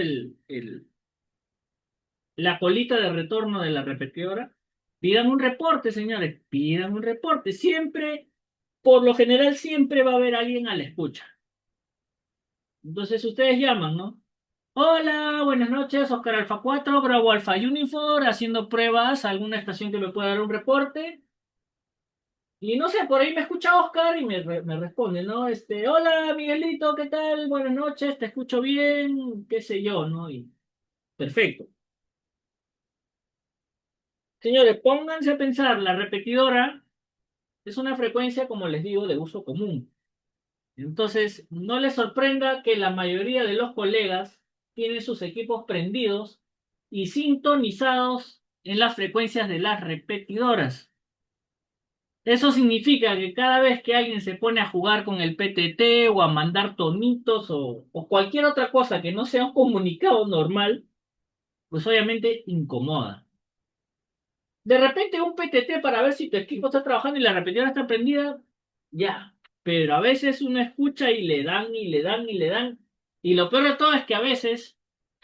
la colita de retorno de la repetidora, pidan un reporte, señores, pidan un reporte. Siempre, por lo general, siempre va a haber alguien a la escucha. Entonces ustedes llaman, ¿no? Hola, buenas noches, Oscar Alfa 4, Bravo Alfa Unifor, haciendo pruebas, alguna estación que me pueda dar un reporte. Y no sé, por ahí me escucha Oscar y me responde, ¿no? Hola Miguelito, ¿qué tal? Buenas noches, te escucho bien, qué sé yo, ¿no? Y perfecto. Señores, pónganse a pensar, la repetidora es una frecuencia, como les digo, de uso común. Entonces, no les sorprenda que la mayoría de los colegas tienen sus equipos prendidos y sintonizados en las frecuencias de las repetidoras. Eso significa que cada vez que alguien se pone a jugar con el PTT o a mandar tonitos o cualquier otra cosa que no sea un comunicado normal, pues obviamente incomoda. De repente un PTT para ver si tu equipo está trabajando y la repetidora está prendida, ya. Pero a veces uno escucha y le dan y le dan y le dan. Y lo peor de todo es que a veces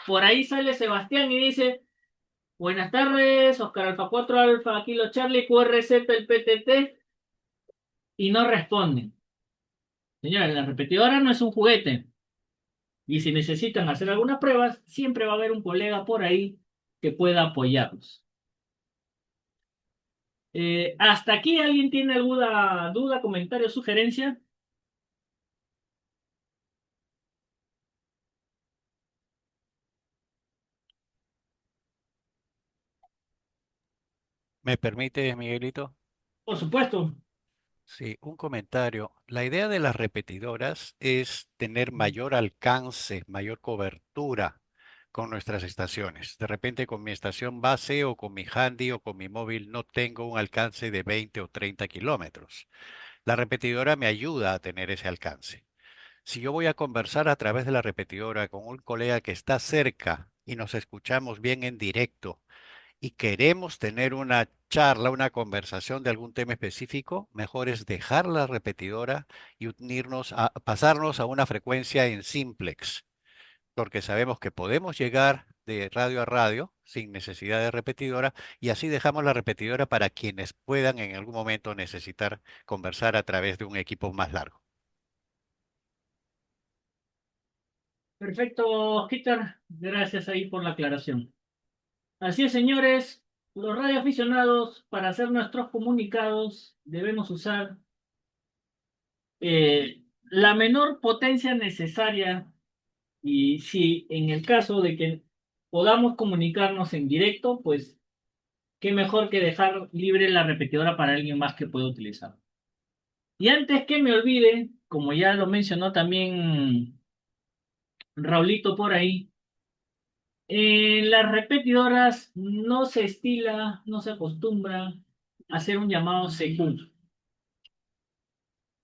por ahí sale Sebastián y dice, buenas tardes, Oscar Alfa 4 Alfa Kilo Charlie QRZ el PTT y no responden. Señores, la repetidora no es un juguete. Y si necesitan hacer algunas pruebas, siempre va a haber un colega por ahí que pueda apoyarlos. ¿Hasta aquí alguien tiene alguna duda, comentario, sugerencia? ¿Me permite, Miguelito? Por supuesto. Sí, un comentario. La idea de las repetidoras es tener mayor alcance, mayor cobertura con nuestras estaciones. De repente con mi estación base o con mi handy o con mi móvil no tengo un alcance de 20 o 30 kilómetros. La repetidora me ayuda a tener ese alcance. Si yo voy a conversar a través de la repetidora con un colega que está cerca y nos escuchamos bien en directo, y queremos tener una charla, una conversación de algún tema específico, mejor es dejar la repetidora y pasarnos a una frecuencia en simplex, porque sabemos que podemos llegar de radio a radio sin necesidad de repetidora y así dejamos la repetidora para quienes puedan en algún momento necesitar conversar a través de un equipo más largo. Perfecto, Peter. Gracias ahí por la aclaración. Así es, señores. Los radioaficionados, para hacer nuestros comunicados, debemos usar la menor potencia necesaria y si en el caso de que podamos comunicarnos en directo, pues qué mejor que dejar libre la repetidora para alguien más que pueda utilizar. Y antes que me olvide, como ya lo mencionó también Raulito por ahí, En las repetidoras no se estila, no se acostumbra a hacer un llamado CQ.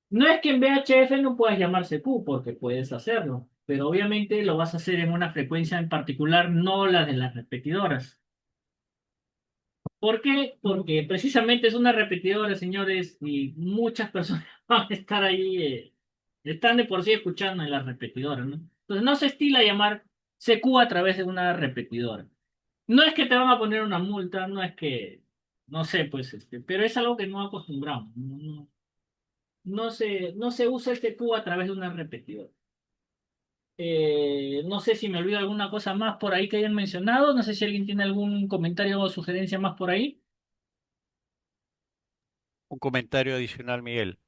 No es que en VHF no puedas llamar CQ, porque puedes hacerlo, pero obviamente lo vas a hacer en una frecuencia en particular, no la de las repetidoras. ¿Por qué? Porque precisamente es una repetidora, señores, y muchas personas van a estar ahí, están de por sí escuchando en la repetidora, ¿no? Entonces no se estila llamar CQ a través de una repetidora. No es que te van a poner una multa, no es que, no sé, pues, pero es algo que no acostumbramos. No se usa este CQ a través de una repetidora. No sé si me olvido alguna cosa más por ahí que hayan mencionado. No sé si alguien tiene algún comentario o sugerencia más por ahí. Un comentario adicional, Miguel.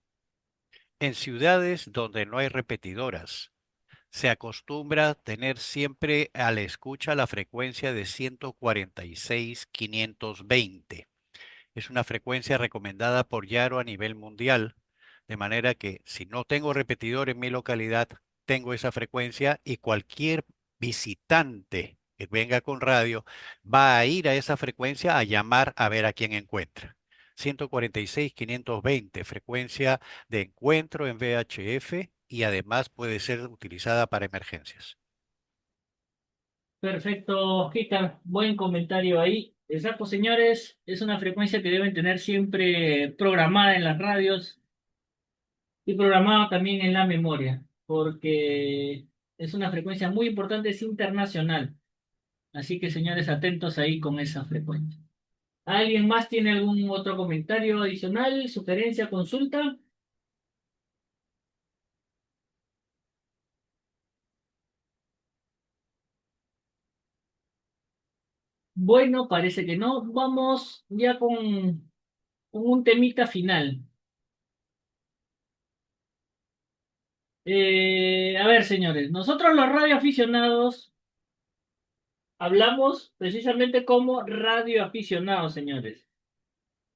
En ciudades donde no hay repetidoras, se acostumbra tener siempre a la escucha la frecuencia de 146.520. Es una frecuencia recomendada por Yaro a nivel mundial, de manera que si no tengo repetidor en mi localidad, tengo esa frecuencia y cualquier visitante que venga con radio va a ir a esa frecuencia a llamar a ver a quién encuentra. 146.520, frecuencia de encuentro en VHF y además puede ser utilizada para emergencias. Perfecto, Oscar. Buen comentario ahí. Exacto, señores. Es una frecuencia que deben tener siempre programada en las radios y programada también en la memoria, porque es una frecuencia muy importante, es internacional. Así que, señores, atentos ahí con esa frecuencia. ¿Alguien más tiene algún otro comentario adicional, sugerencia, consulta? Bueno, parece que no. Vamos ya con un temita final. A ver, señores, nosotros los radioaficionados hablamos precisamente como radioaficionados, señores.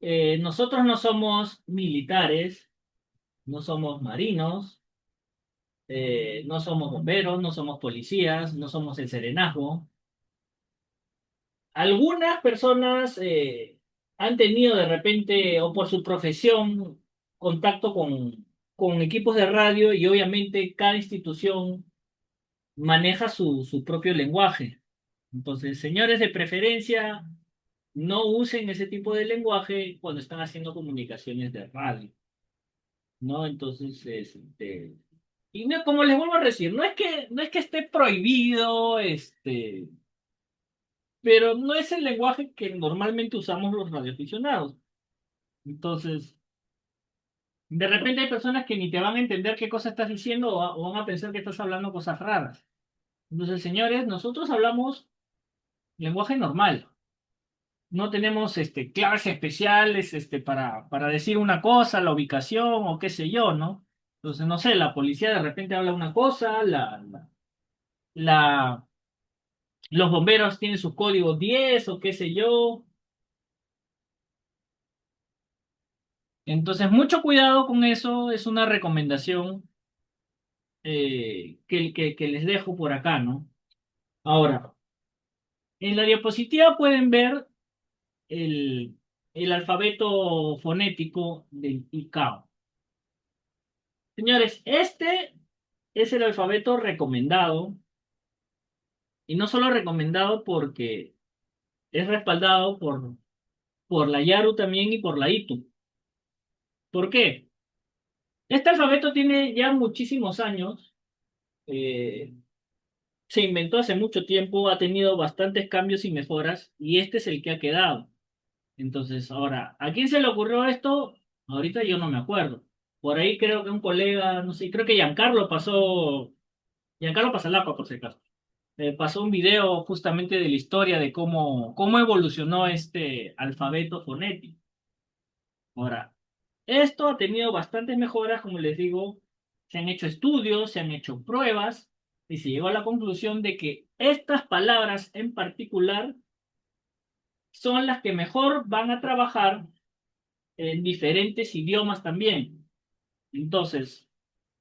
Nosotros no somos militares, no somos marinos, no somos bomberos, no somos policías, no somos el serenazgo. Algunas personas han tenido de repente, o por su profesión, contacto con equipos de radio y obviamente cada institución maneja su propio lenguaje. Entonces, señores, de preferencia, no usen ese tipo de lenguaje cuando están haciendo comunicaciones de radio, ¿no? Entonces, y no, como les vuelvo a decir, no es que esté prohibido, pero no es el lenguaje que normalmente usamos los radioaficionados. Entonces, de repente hay personas que ni te van a entender qué cosa estás diciendo o van a pensar que estás hablando cosas raras. Entonces, señores, nosotros hablamos lenguaje normal. No tenemos claves especiales para decir una cosa, la ubicación o qué sé yo, ¿no? Entonces, no sé, la policía de repente habla una cosa, la, los bomberos tienen sus códigos 10 o qué sé yo. Entonces, mucho cuidado con eso, es una recomendación que les dejo por acá, ¿no? Ahora, en la diapositiva pueden ver el, el alfabeto fonético del ICAO. Señores, este es el alfabeto recomendado, y no solo recomendado porque es respaldado por la YARU también y por la ITU. ¿Por qué? Este alfabeto tiene ya muchísimos años, eh, se inventó hace mucho tiempo, ha tenido bastantes cambios y mejoras, y este es el que ha quedado. Entonces, ahora, ¿a quién se le ocurrió esto? Ahorita yo no me acuerdo. Por ahí creo que un colega, no sé, creo que Giancarlo Pasalacqua, por si acaso. Pasó un video justamente de la historia de cómo evolucionó este alfabeto fonético. Ahora, esto ha tenido bastantes mejoras, como les digo, se han hecho estudios, se han hecho pruebas, y se llegó a la conclusión de que estas palabras en particular son las que mejor van a trabajar en diferentes idiomas también. Entonces,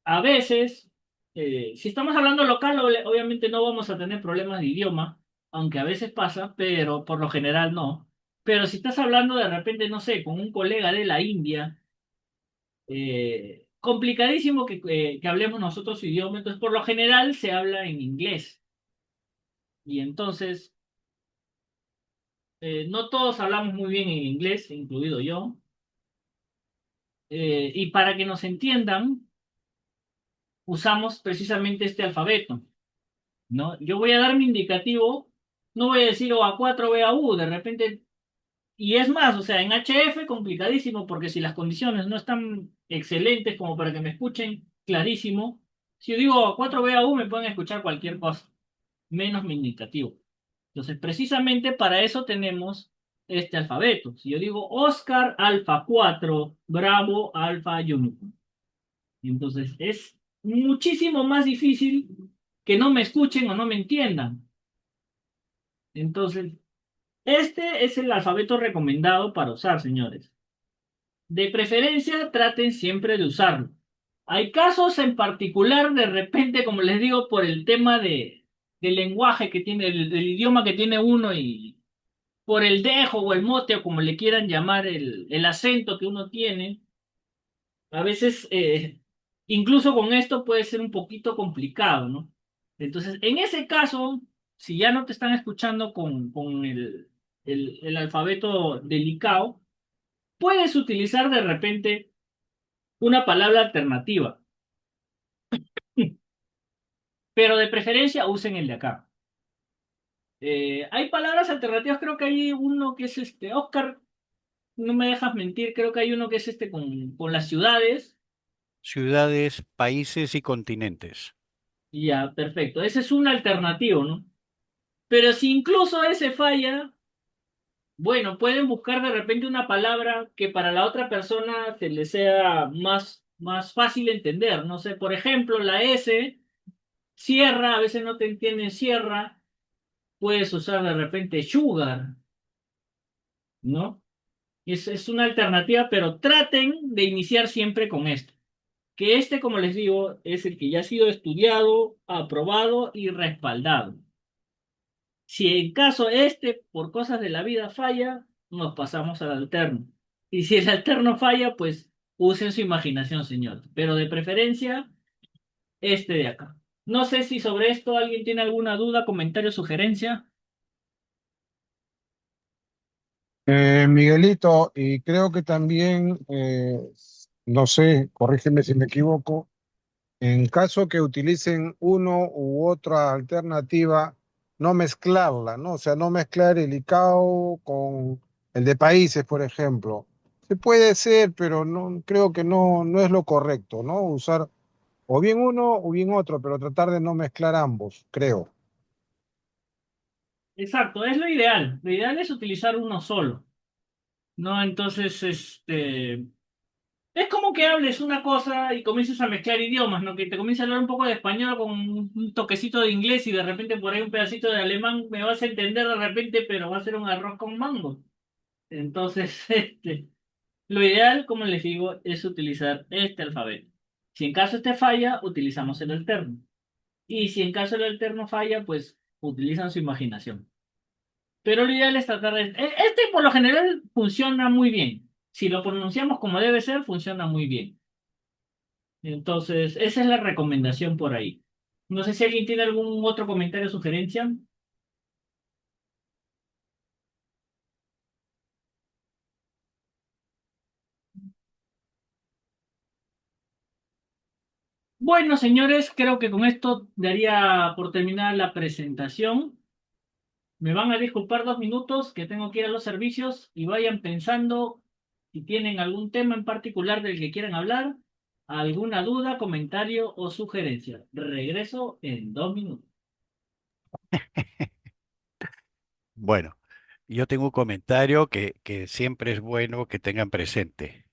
a veces, si estamos hablando local, obviamente no vamos a tener problemas de idioma. aunque a veces pasa, pero por lo general no. Pero si estás hablando de repente, no sé, con un colega de la India, complicadísimo que hablemos nosotros su idioma, entonces por lo general se habla en inglés. Y entonces, no todos hablamos muy bien en inglés, incluido yo. Y para que nos entiendan, usamos precisamente este alfabeto, ¿no? Yo voy a dar mi indicativo, no voy a decir O a 4 B a U, de repente, y es más, o sea, en HF complicadísimo, porque si las condiciones no están excelentes como para que me escuchen clarísimo, si yo digo a 4 B a U me pueden escuchar cualquier cosa, menos mi indicativo. Entonces, precisamente para eso tenemos este alfabeto. Si yo digo Oscar Alfa 4 Bravo Alfa Unicorn. Entonces, es muchísimo más difícil que no me escuchen o no me entiendan. Entonces, este es el alfabeto recomendado para usar, señores. De preferencia, traten siempre de usarlo. Hay casos en particular, de repente, como les digo, por el tema del lenguaje que tiene, del idioma que tiene uno y por el dejo o el mote o como le quieran llamar, el acento que uno tiene, a veces, incluso con esto puede ser un poquito complicado, ¿no? Entonces, en ese caso, si ya no te están escuchando con el alfabeto delicado, puedes utilizar de repente una palabra alternativa, pero de preferencia usen el de acá. Hay palabras alternativas, creo que hay uno que es Oscar, no me dejas mentir, creo que hay uno que es con las ciudades. Ciudades, países y continentes. Ya, perfecto. Ese es un alternativo, ¿no? Pero si incluso ese falla, bueno, pueden buscar de repente una palabra que para la otra persona se le sea más fácil entender. No sé, por ejemplo, la S, sierra, a veces no te entienden sierra, puedes usar de repente sugar, ¿no? Es una alternativa, pero traten de iniciar siempre con esto. Que como les digo, es el que ya ha sido estudiado, aprobado y respaldado. Si en caso por cosas de la vida falla, nos pasamos al alterno. Y si el alterno falla, pues usen su imaginación, señor. Pero de preferencia, este de acá. No sé si sobre esto alguien tiene alguna duda, comentario, sugerencia. Miguelito, y creo que también, no sé, corrígeme si me equivoco, en caso que utilicen uno u otra alternativa, no mezclarla, ¿no? O sea, no mezclar el ICAO con el de países, por ejemplo. Se puede ser, pero no, creo que no es lo correcto, ¿no? Usar o bien uno o bien otro, pero tratar de no mezclar ambos, creo. Exacto, es lo ideal. Lo ideal es utilizar uno solo, ¿no? Entonces, es como que hables una cosa y comiences a mezclar idiomas, ¿no? Que te comiences a hablar un poco de español con un toquecito de inglés y de repente por ahí un pedacito de alemán me vas a entender de repente, pero va a ser un arroz con mango. Entonces, lo ideal, como les digo, es utilizar este alfabeto. Si en caso este falla, utilizamos el alterno. Y si en caso el alterno falla, pues utilizan su imaginación. Pero lo ideal es tratar de... por lo general funciona muy bien. Si lo pronunciamos como debe ser, funciona muy bien. Entonces, esa es la recomendación por ahí. No sé si alguien tiene algún otro comentario o sugerencia. Bueno, señores, creo que con esto daría por terminar la presentación. Me van a disculpar 2 minutos que tengo que ir a los servicios y vayan pensando si tienen algún tema en particular del que quieran hablar, alguna duda, comentario o sugerencia. Regreso en 2 minutos. Bueno, yo tengo un comentario que siempre es bueno que tengan presente.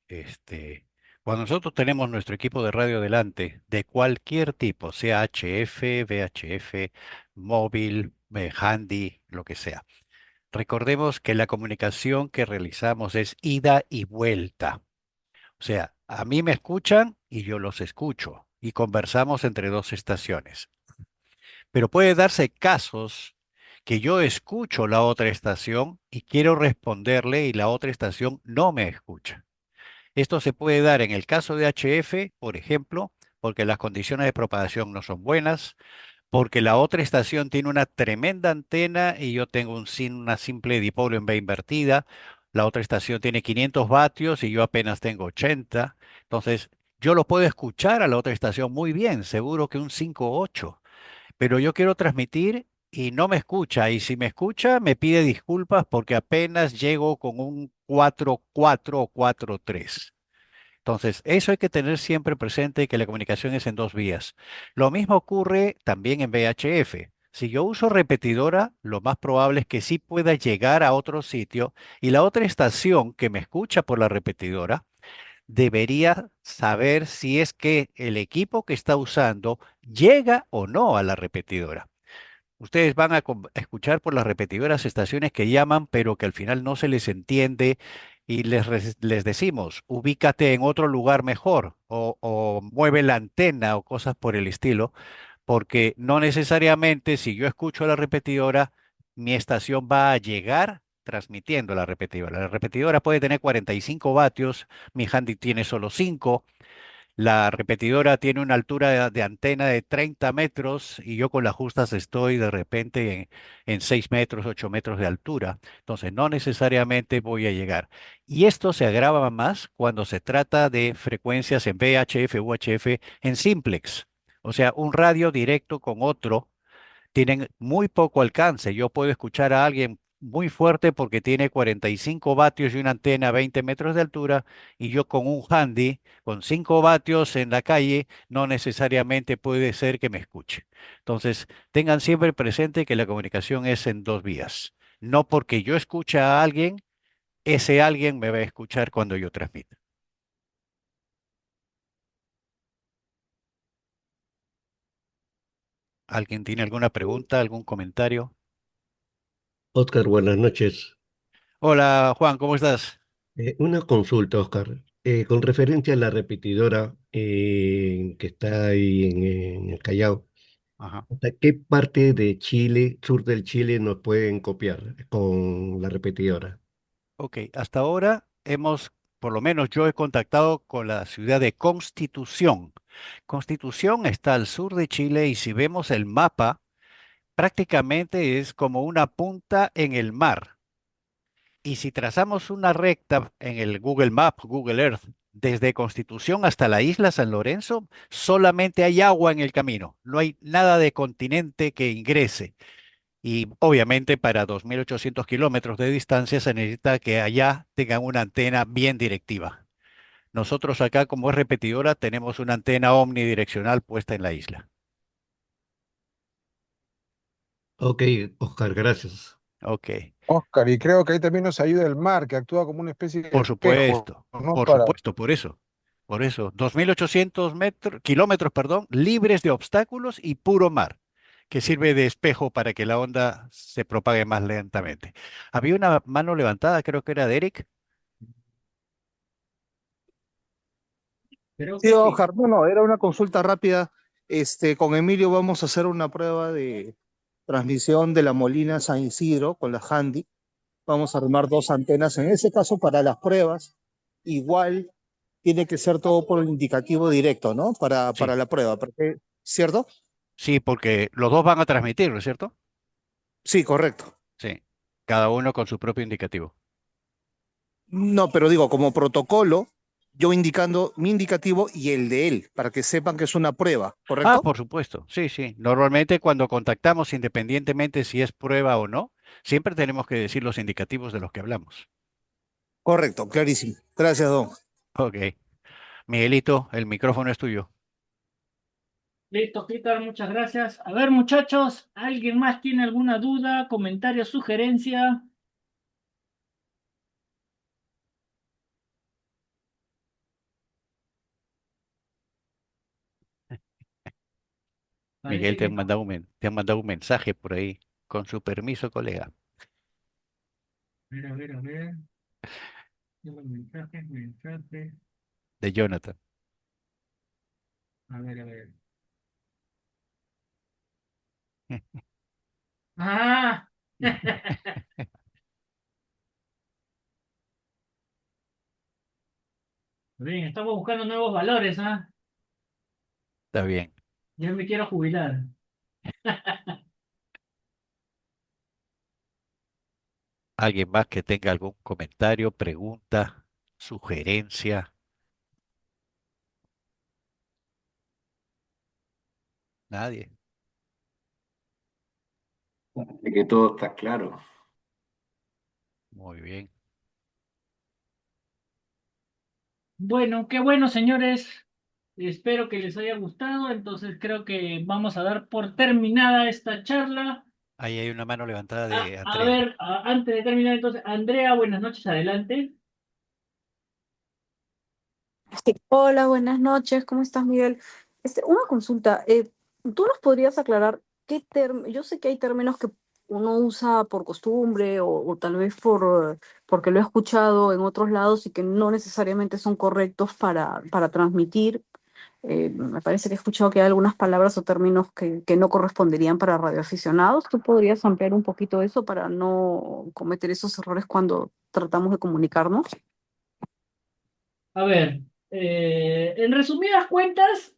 Cuando nosotros tenemos nuestro equipo de radio delante, de cualquier tipo, sea HF, VHF, móvil, handy, lo que sea, recordemos que la comunicación que realizamos es ida y vuelta. O sea, a mí me escuchan y yo los escucho y conversamos entre dos estaciones. Pero puede darse casos que yo escucho la otra estación y quiero responderle y la otra estación no me escucha. Esto se puede dar en el caso de HF, por ejemplo, porque las condiciones de propagación no son buenas, porque la otra estación tiene una tremenda antena y yo tengo una simple dipolo en B invertida. La otra estación tiene 500 vatios y yo apenas tengo 80. Entonces, yo lo puedo escuchar a la otra estación muy bien, seguro que un 5.8, pero yo quiero transmitir y no me escucha. Y si me escucha, me pide disculpas porque apenas llego con un 4.4 o 4.3. Entonces, eso hay que tener siempre presente que la comunicación es en dos vías. Lo mismo ocurre también en VHF. Si yo uso repetidora, lo más probable es que sí pueda llegar a otro sitio y la otra estación que me escucha por la repetidora debería saber si es que el equipo que está usando llega o no a la repetidora. Ustedes van a escuchar por las repetidoras estaciones que llaman, pero que al final no se les entiende y les decimos, ubícate en otro lugar mejor o mueve la antena o cosas por el estilo, porque no necesariamente si yo escucho la repetidora, mi estación va a llegar transmitiendo la repetidora. La repetidora puede tener 45 vatios, mi handy tiene solo 5. La repetidora tiene una altura de antena de 30 metros y yo con las justas estoy de repente en 6 metros, 8 metros de altura. Entonces no necesariamente voy a llegar. Y esto se agrava más cuando se trata de frecuencias en VHF, UHF, en simplex. O sea, un radio directo con otro tienen muy poco alcance. Yo puedo escuchar a alguien muy fuerte porque tiene 45 vatios y una antena a 20 metros de altura, y yo con un handy, con 5 vatios en la calle, no necesariamente puede ser que me escuche. Entonces, tengan siempre presente que la comunicación es en dos vías. No porque yo escuche a alguien, ese alguien me va a escuchar cuando yo transmita. ¿Alguien tiene alguna pregunta, algún comentario? Oscar, buenas noches. Hola, Juan, ¿cómo estás? Una consulta, Oscar. Con referencia a la repetidora que está ahí en el Callao, Ajá. ¿hasta qué parte de Chile, sur del Chile, nos pueden copiar con la repetidora? Ok, hasta ahora por lo menos yo he contactado con la ciudad de Constitución. Constitución está al sur de Chile y si vemos el mapa, prácticamente es como una punta en el mar. Y si trazamos una recta en el Google Map, Google Earth, desde Constitución hasta la isla San Lorenzo, solamente hay agua en el camino. No hay nada de continente que ingrese. Y obviamente para 2.800 kilómetros de distancia se necesita que allá tengan una antena bien directiva. Nosotros acá, como es repetidora, tenemos una antena omnidireccional puesta en la isla. Ok, Oscar, gracias. Ok, Oscar, y creo que ahí también nos ayuda el mar, que actúa como una especie de espejo, ¿no? por supuesto, por eso. Por eso, 2.800 kilómetros, perdón, libres de obstáculos y puro mar, que sirve de espejo para que la onda se propague más lentamente. Había una mano levantada, creo que era de Eric. Creo Sí, que sí. Oscar, bueno, era una consulta rápida. Con Emilio vamos a hacer una prueba de transmisión de la Molina San Isidro con la Handy. Vamos a armar dos antenas. En ese caso, para las pruebas, igual tiene que ser todo por el indicativo directo, ¿no? Para Sí, la prueba, ¿cierto? sí, porque los dos van a transmitir, ¿no es cierto? Sí, correcto. Sí, cada uno con su propio indicativo. No, pero digo, como protocolo, yo indicando mi indicativo y el de él, para que sepan que es una prueba, Ah, ¿correcto? por supuesto, sí, sí. Normalmente cuando contactamos, independientemente si es prueba o no, siempre tenemos que decir los indicativos de los que hablamos. Correcto, clarísimo. Gracias, don. Ok. Miguelito, el micrófono es tuyo. Listo, Peter, muchas gracias. A ver, muchachos, ¿alguien más tiene alguna duda, comentario, sugerencia? Miguel, Parece que no. te han mandado un mensaje por ahí. Con su permiso, colega. A ver, a ver, a ver. Tengo mensajes, mensajes. De Jonathan. A ver, a ver. Ah, Bien, estamos buscando nuevos valores, ¿ah? Está bien. Ya me quiero jubilar. ¿Alguien más que tenga algún comentario, pregunta, sugerencia? Nadie. De que todo está claro. Muy bien. Bueno, qué bueno, señores. Espero que les haya gustado. Entonces creo que vamos a dar por terminada esta charla. Ahí hay una mano levantada de A Andrea. ver, antes de terminar, entonces, Andrea, buenas noches, adelante. Sí. Hola, buenas noches, ¿cómo estás, Miguel? Una consulta, ¿tú nos podrías aclarar qué términos? Yo sé que hay términos que uno usa por costumbre o tal vez porque lo he escuchado en otros lados y que no necesariamente son correctos para transmitir. Me parece que he escuchado que hay algunas palabras o términos que no corresponderían para radioaficionados. ¿Tú podrías ampliar un poquito eso para no cometer esos errores cuando tratamos de comunicarnos? A ver, en resumidas cuentas,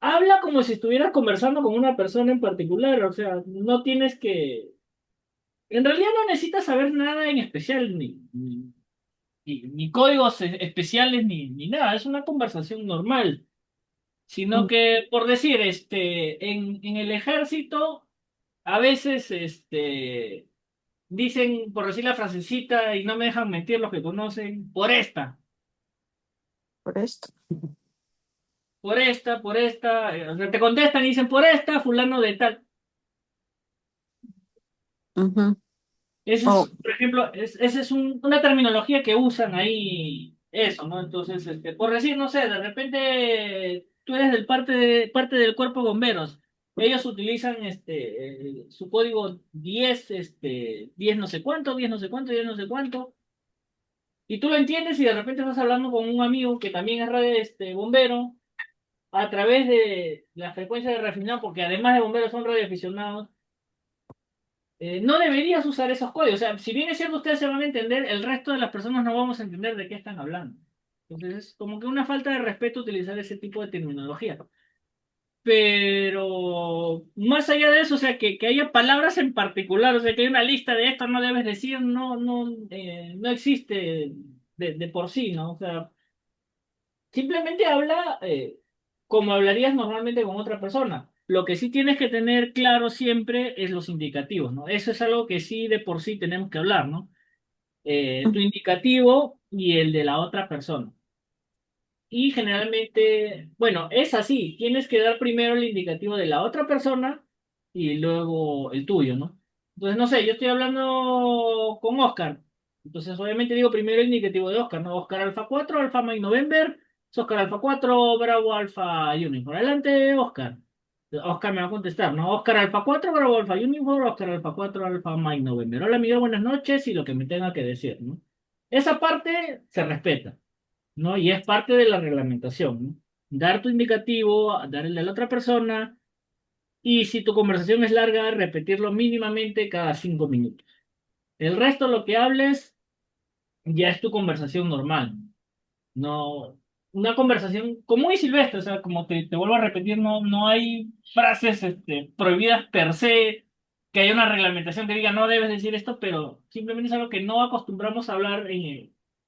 habla como si estuvieras conversando con una persona en particular. O sea, no tienes que. En realidad no necesitas saber nada en especial, ni códigos especiales, ni nada. Es una conversación normal. Sino que, por decir, en el ejército, a veces, dicen, por decir la frasecita, y no me dejan mentir los que conocen, por esta, Por esto. o sea, te contestan y dicen, por esta, fulano de tal. Ujú. Ese Oh, es, por ejemplo, esa es una terminología que usan ahí, eso, ¿no? Entonces, por decir, no sé, de repente tú eres parte del cuerpo de bomberos. Ellos utilizan su código 10 10 no sé cuánto, 10 no sé cuánto, 10 no sé cuánto. Y tú lo entiendes y de repente estás hablando con un amigo que también es bombero a través de la frecuencia de refinado, porque además de bomberos son radioaficionados. No deberías usar esos códigos. O sea, si bien es cierto ustedes se van a entender, el resto de las personas no vamos a entender de qué están hablando. Entonces es como que una falta de respeto utilizar ese tipo de terminología. Pero más allá de eso, o sea, que haya palabras en particular, o sea, que hay una lista de esto no debes decir, no existe de por sí, ¿no? O sea, simplemente habla como hablarías normalmente con otra persona. Lo que sí tienes que tener claro siempre es los indicativos, ¿no? Eso es algo que sí de por sí tenemos que hablar, ¿no? Tu indicativo y el de la otra persona. Y generalmente, bueno, es así, tienes que dar primero el indicativo de la otra persona y luego el tuyo, ¿no? Entonces, no sé, yo estoy hablando con Oscar. Entonces, obviamente digo primero el indicativo de Oscar, ¿no? Oscar Alfa 4 Alfa Mike November, Oscar Alfa 4 Bravo Alfa Uniform. Adelante, Oscar. Oscar me va a contestar, ¿no? Oscar Alfa 4 Bravo Alfa Uniform, Oscar Alfa 4 Alfa Mike November. Hola, Miguel, buenas noches y lo que me tenga que decir, ¿no? Esa parte se respeta. ¿No? Y es parte de la reglamentación, ¿no? Dar tu indicativo, dar el de la otra persona, y si tu conversación es larga, repetirlo mínimamente cada 5 minutos. El resto, lo que hables, ya es tu conversación normal, no una conversación común y silvestre, o sea, como te vuelvo a repetir, no hay frases prohibidas per se, que haya una reglamentación que diga no debes decir esto, pero simplemente es algo que no acostumbramos a hablar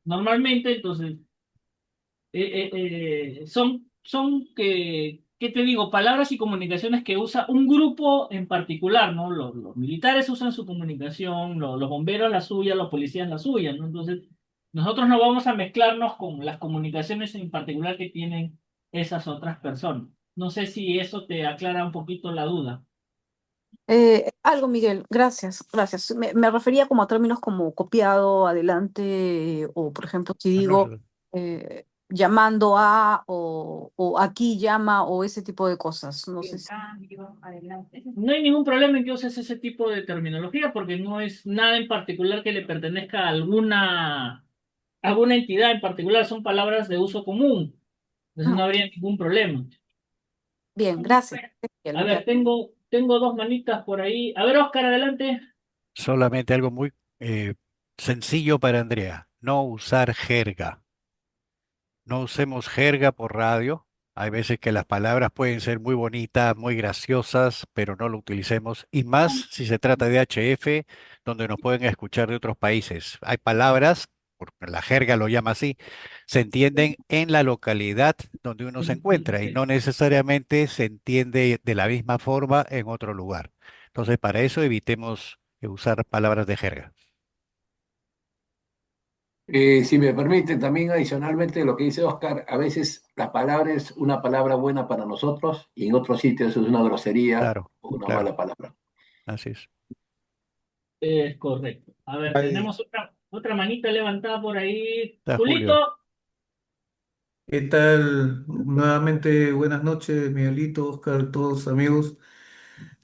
normalmente, entonces son ¿qué te digo? Palabras y comunicaciones que usa un grupo en particular, ¿no? Los militares usan su comunicación, los bomberos la suya, los policías la suya, ¿no? Entonces, nosotros no vamos a mezclarnos con las comunicaciones en particular que tienen esas otras personas. No sé si eso te aclara un poquito la duda. algo, Miguel, gracias, gracias. Me refería como a términos como copiado, adelante, o por ejemplo, si digo llamando a, o aquí llama, o ese tipo de cosas. No sé si. No hay ningún problema en que uses ese tipo de terminología porque no es nada en particular que le pertenezca a alguna entidad en particular, son palabras de uso común, entonces Ah, no habría ningún problema. bien, gracias. A Miguel, ver, tengo dos manitas por ahí. A ver, Oscar, adelante. Solamente algo muy sencillo para Andrea, no usar jerga. No usemos jerga por radio. Hay veces que las palabras pueden ser muy bonitas, muy graciosas, pero no lo utilicemos. Y más si se trata de HF, donde nos pueden escuchar de otros países. Hay palabras, porque la jerga lo llama así, se entienden en la localidad donde uno se encuentra y no necesariamente se entiende de la misma forma en otro lugar. Entonces, para eso evitemos usar palabras de jerga. Si me permite, también adicionalmente lo que dice Oscar, a veces la palabra es una palabra buena para nosotros y en otros sitios es una grosería Claro, o una claro, mala palabra. así es. Es correcto. A ver, Ay, tenemos otra manita levantada por ahí. Está Julito. Julio. ¿Qué tal? Nuevamente, buenas noches, Miguelito, Oscar, todos amigos.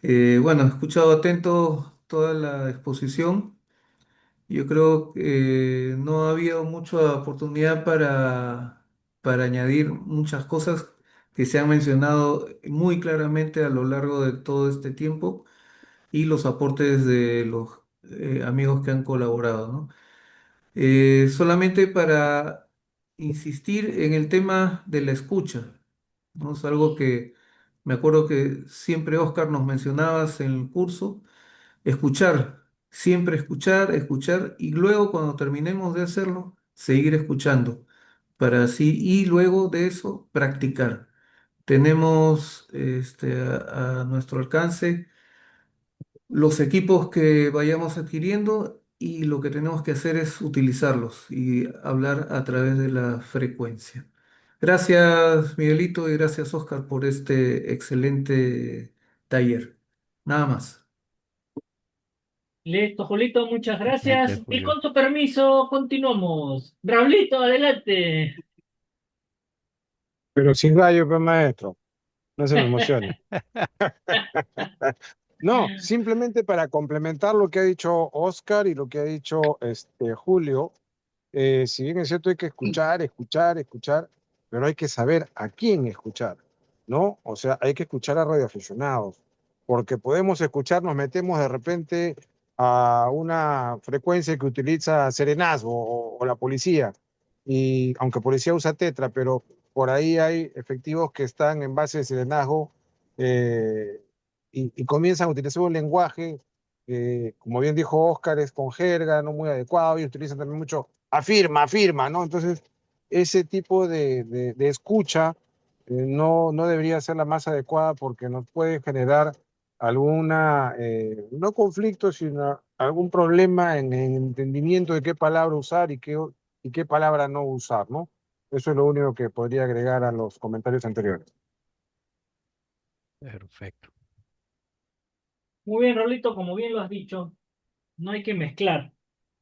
Bueno, he escuchado atento toda la exposición. Yo creo que no ha habido mucha oportunidad para añadir muchas cosas que se han mencionado muy claramente a lo largo de todo este tiempo y los aportes de los amigos que han colaborado, ¿no? Solamente para insistir en el tema de la escucha, ¿no? Es algo que me acuerdo que siempre Oscar nos mencionabas en el curso, escuchar, siempre escuchar, escuchar y luego cuando terminemos de hacerlo, seguir escuchando para así y luego de eso practicar. Tenemos a nuestro alcance los equipos que vayamos adquiriendo y lo que tenemos que hacer es utilizarlos y hablar a través de la frecuencia. Gracias, Miguelito, y gracias, Oscar, por este excelente taller. Nada más. Listo, Julito, muchas Excelente, gracias. Y Julio. con tu permiso, continuamos. Raulito, adelante. pero sin gallo, pues maestro, no se me emocione. No, simplemente para complementar lo que ha dicho Oscar y lo que ha dicho Julio, si bien es cierto hay que escuchar, escuchar, escuchar, pero hay que saber a quién escuchar, ¿no? O sea, hay que escuchar a radioaficionados, porque podemos escuchar, nos metemos de repente a una frecuencia que utiliza Serenazgo o la policía, y aunque policía usa Tetra, pero por ahí hay efectivos que están en base de Serenazgo eh, y comienzan a utilizar un lenguaje que, como bien dijo Oscar, es con jerga, no muy adecuado, y utilizan también mucho afirma, afirma, ¿no? Entonces, ese tipo de escucha no debería ser la más adecuada porque nos puede generar alguna, no conflicto, sino algún problema en el entendimiento de qué palabra usar y qué palabra no usar, ¿no? Eso es lo único que podría agregar a los comentarios anteriores. Perfecto. Muy bien, Raulito, como bien lo has dicho, no hay que mezclar.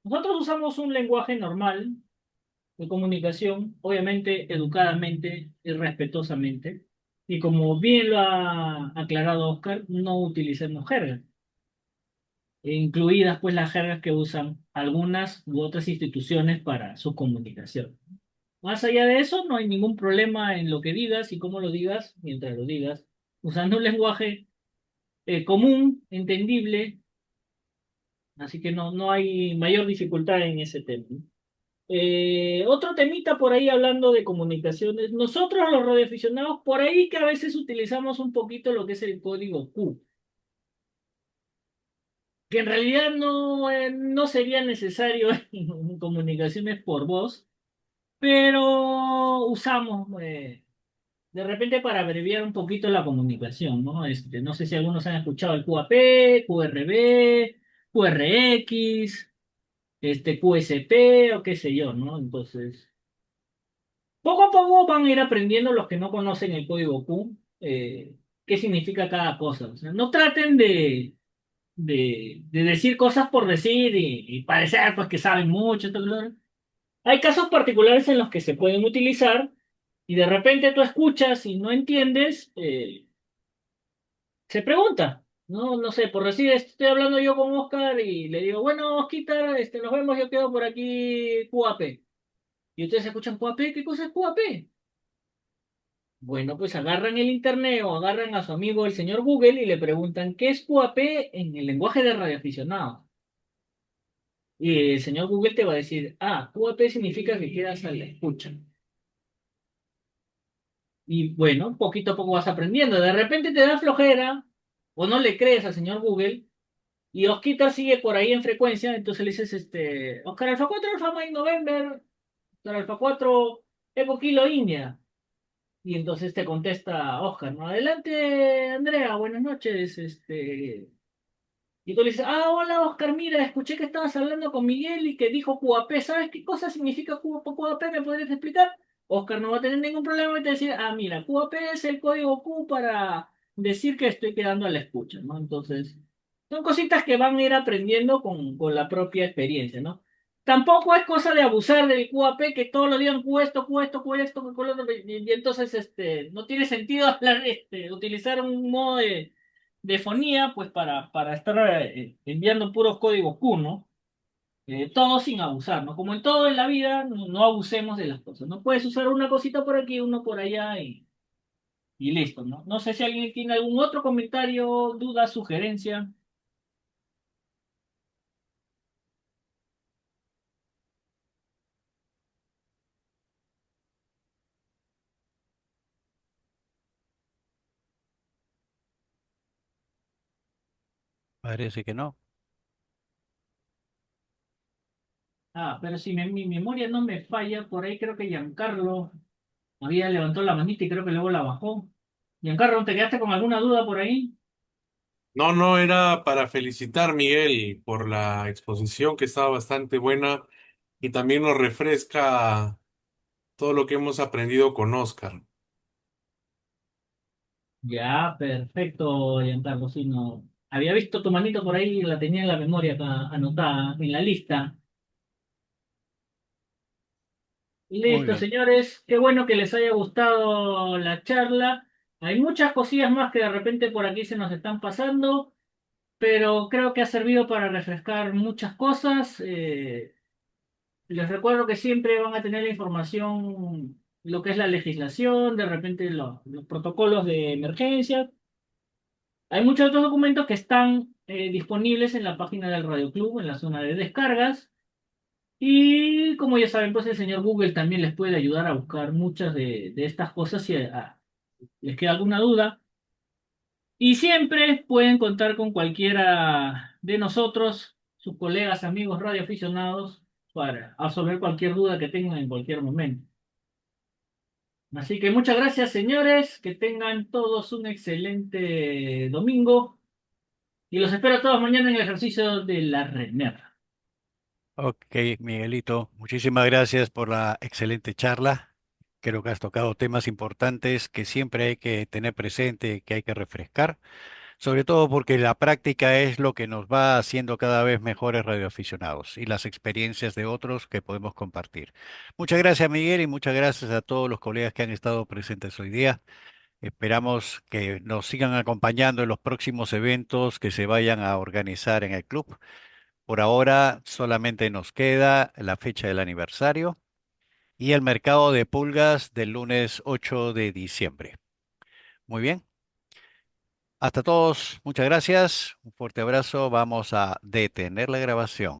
Nosotros usamos un lenguaje normal de comunicación, obviamente educadamente y respetuosamente. Y como bien lo ha aclarado Oscar, no utilicemos jerga, incluidas pues las jergas que usan algunas u otras instituciones para su comunicación. Más allá de eso, no hay ningún problema en lo que digas y cómo lo digas, mientras lo digas, usando un lenguaje común, entendible, así que no hay mayor dificultad en ese tema. Otro temita por ahí hablando de comunicaciones. Nosotros los radioaficionados, por ahí que a veces utilizamos un poquito lo que es el código Q, que en realidad no sería necesario en comunicaciones por voz, pero usamos de repente para abreviar un poquito la comunicación, ¿no? No sé si algunos han escuchado el QAP, QRB, QRX, QSP o qué sé yo, ¿no? Entonces... Poco a poco van a ir aprendiendo los que no conocen el código Q, qué significa cada cosa. O sea, no traten de decir cosas por decir y parecer pues, que saben mucho. Tal, tal. Hay casos particulares en los que se pueden utilizar y de repente tú escuchas y no entiendes, se pregunta. No, no sé, por decir, estoy hablando yo con Oscar y le digo, bueno, Osquita, nos vemos, yo quedo por aquí QAP. Y ustedes escuchan QAP, ¿qué cosa es QAP? Bueno, pues agarran el internet o agarran a su amigo el señor Google y le preguntan qué es QAP en el lenguaje de radioaficionado. Y el señor Google te va a decir, QAP significa que quedas a la escucha. Y bueno, poquito a poco vas aprendiendo. De repente te da flojera o no le crees al señor Google y Osquita sigue por ahí en frecuencia. Entonces le dices, Oscar Alfa 4 Alfa Mike November, Oscar Alfa 4 Eco Kilo India. Y entonces te contesta Oscar, ¿no? Adelante, Andrea, buenas noches. Y tú le dices, hola Oscar, mira, escuché que estabas hablando con Miguel y que dijo QAP. ¿Sabes qué cosa significa QAP? ¿Me podrías explicar? Oscar no va a tener ningún problema y te decir, mira, QAP es el código Q para decir que estoy quedando a la escucha, ¿no? Entonces, son cositas que van a ir aprendiendo con la propia experiencia, ¿no? Tampoco es cosa de abusar del QAP, que todos lo digan Q esto, Q esto, Q esto, Q lo otro, y entonces no tiene sentido hablar, utilizar un modo de fonía, pues para estar enviando puros códigos Q, ¿no? Todo sin abusar, ¿no? Como en todo en la vida, no abusemos de las cosas. No puedes usar una cosita por aquí, uno por allá y listo, ¿no? No sé si alguien tiene algún otro comentario, duda, sugerencia. Parece que no. Pero si mi memoria no me falla, por ahí creo que Giancarlo había levantado la manita y creo que luego la bajó. Giancarlo, ¿te quedaste con alguna duda por ahí? No, no, era para felicitar, Miguel, por la exposición que estaba bastante buena y también nos refresca todo lo que hemos aprendido con Oscar. Ya, perfecto, Giancarlo. Sí, no. Había visto tu manito por ahí y la tenía en la memoria acá, anotada en la lista. Muy Listo, bien. señores. Qué bueno que les haya gustado la charla. Hay muchas cosillas más que de repente por aquí se nos están pasando, pero creo que ha servido para refrescar muchas cosas. Les recuerdo que siempre van a tener la información, lo que es la legislación, de repente los protocolos de emergencia. Hay muchos otros documentos que están disponibles en la página del Radio Club, en la zona de descargas. Y como ya saben, pues el señor Google también les puede ayudar a buscar muchas de estas cosas si les queda alguna duda. Y siempre pueden contar con cualquiera de nosotros, sus colegas, amigos radioaficionados, para absolver cualquier duda que tengan en cualquier momento. Así que muchas gracias, señores. Que tengan todos un excelente domingo. Y los espero todos mañana en el ejercicio de la RENER. Ok, Miguelito, muchísimas gracias por la excelente charla. Creo que has tocado temas importantes que siempre hay que tener presente, que hay que refrescar, sobre todo porque la práctica es lo que nos va haciendo cada vez mejores radioaficionados y las experiencias de otros que podemos compartir. Muchas gracias, Miguel, y muchas gracias a todos los colegas que han estado presentes hoy día. Esperamos que nos sigan acompañando en los próximos eventos que se vayan a organizar en el club. Por ahora solamente nos queda la fecha del aniversario y el mercado de pulgas del lunes 8 de diciembre. Muy bien. Hasta todos, muchas gracias. Un fuerte abrazo. Vamos a detener la grabación.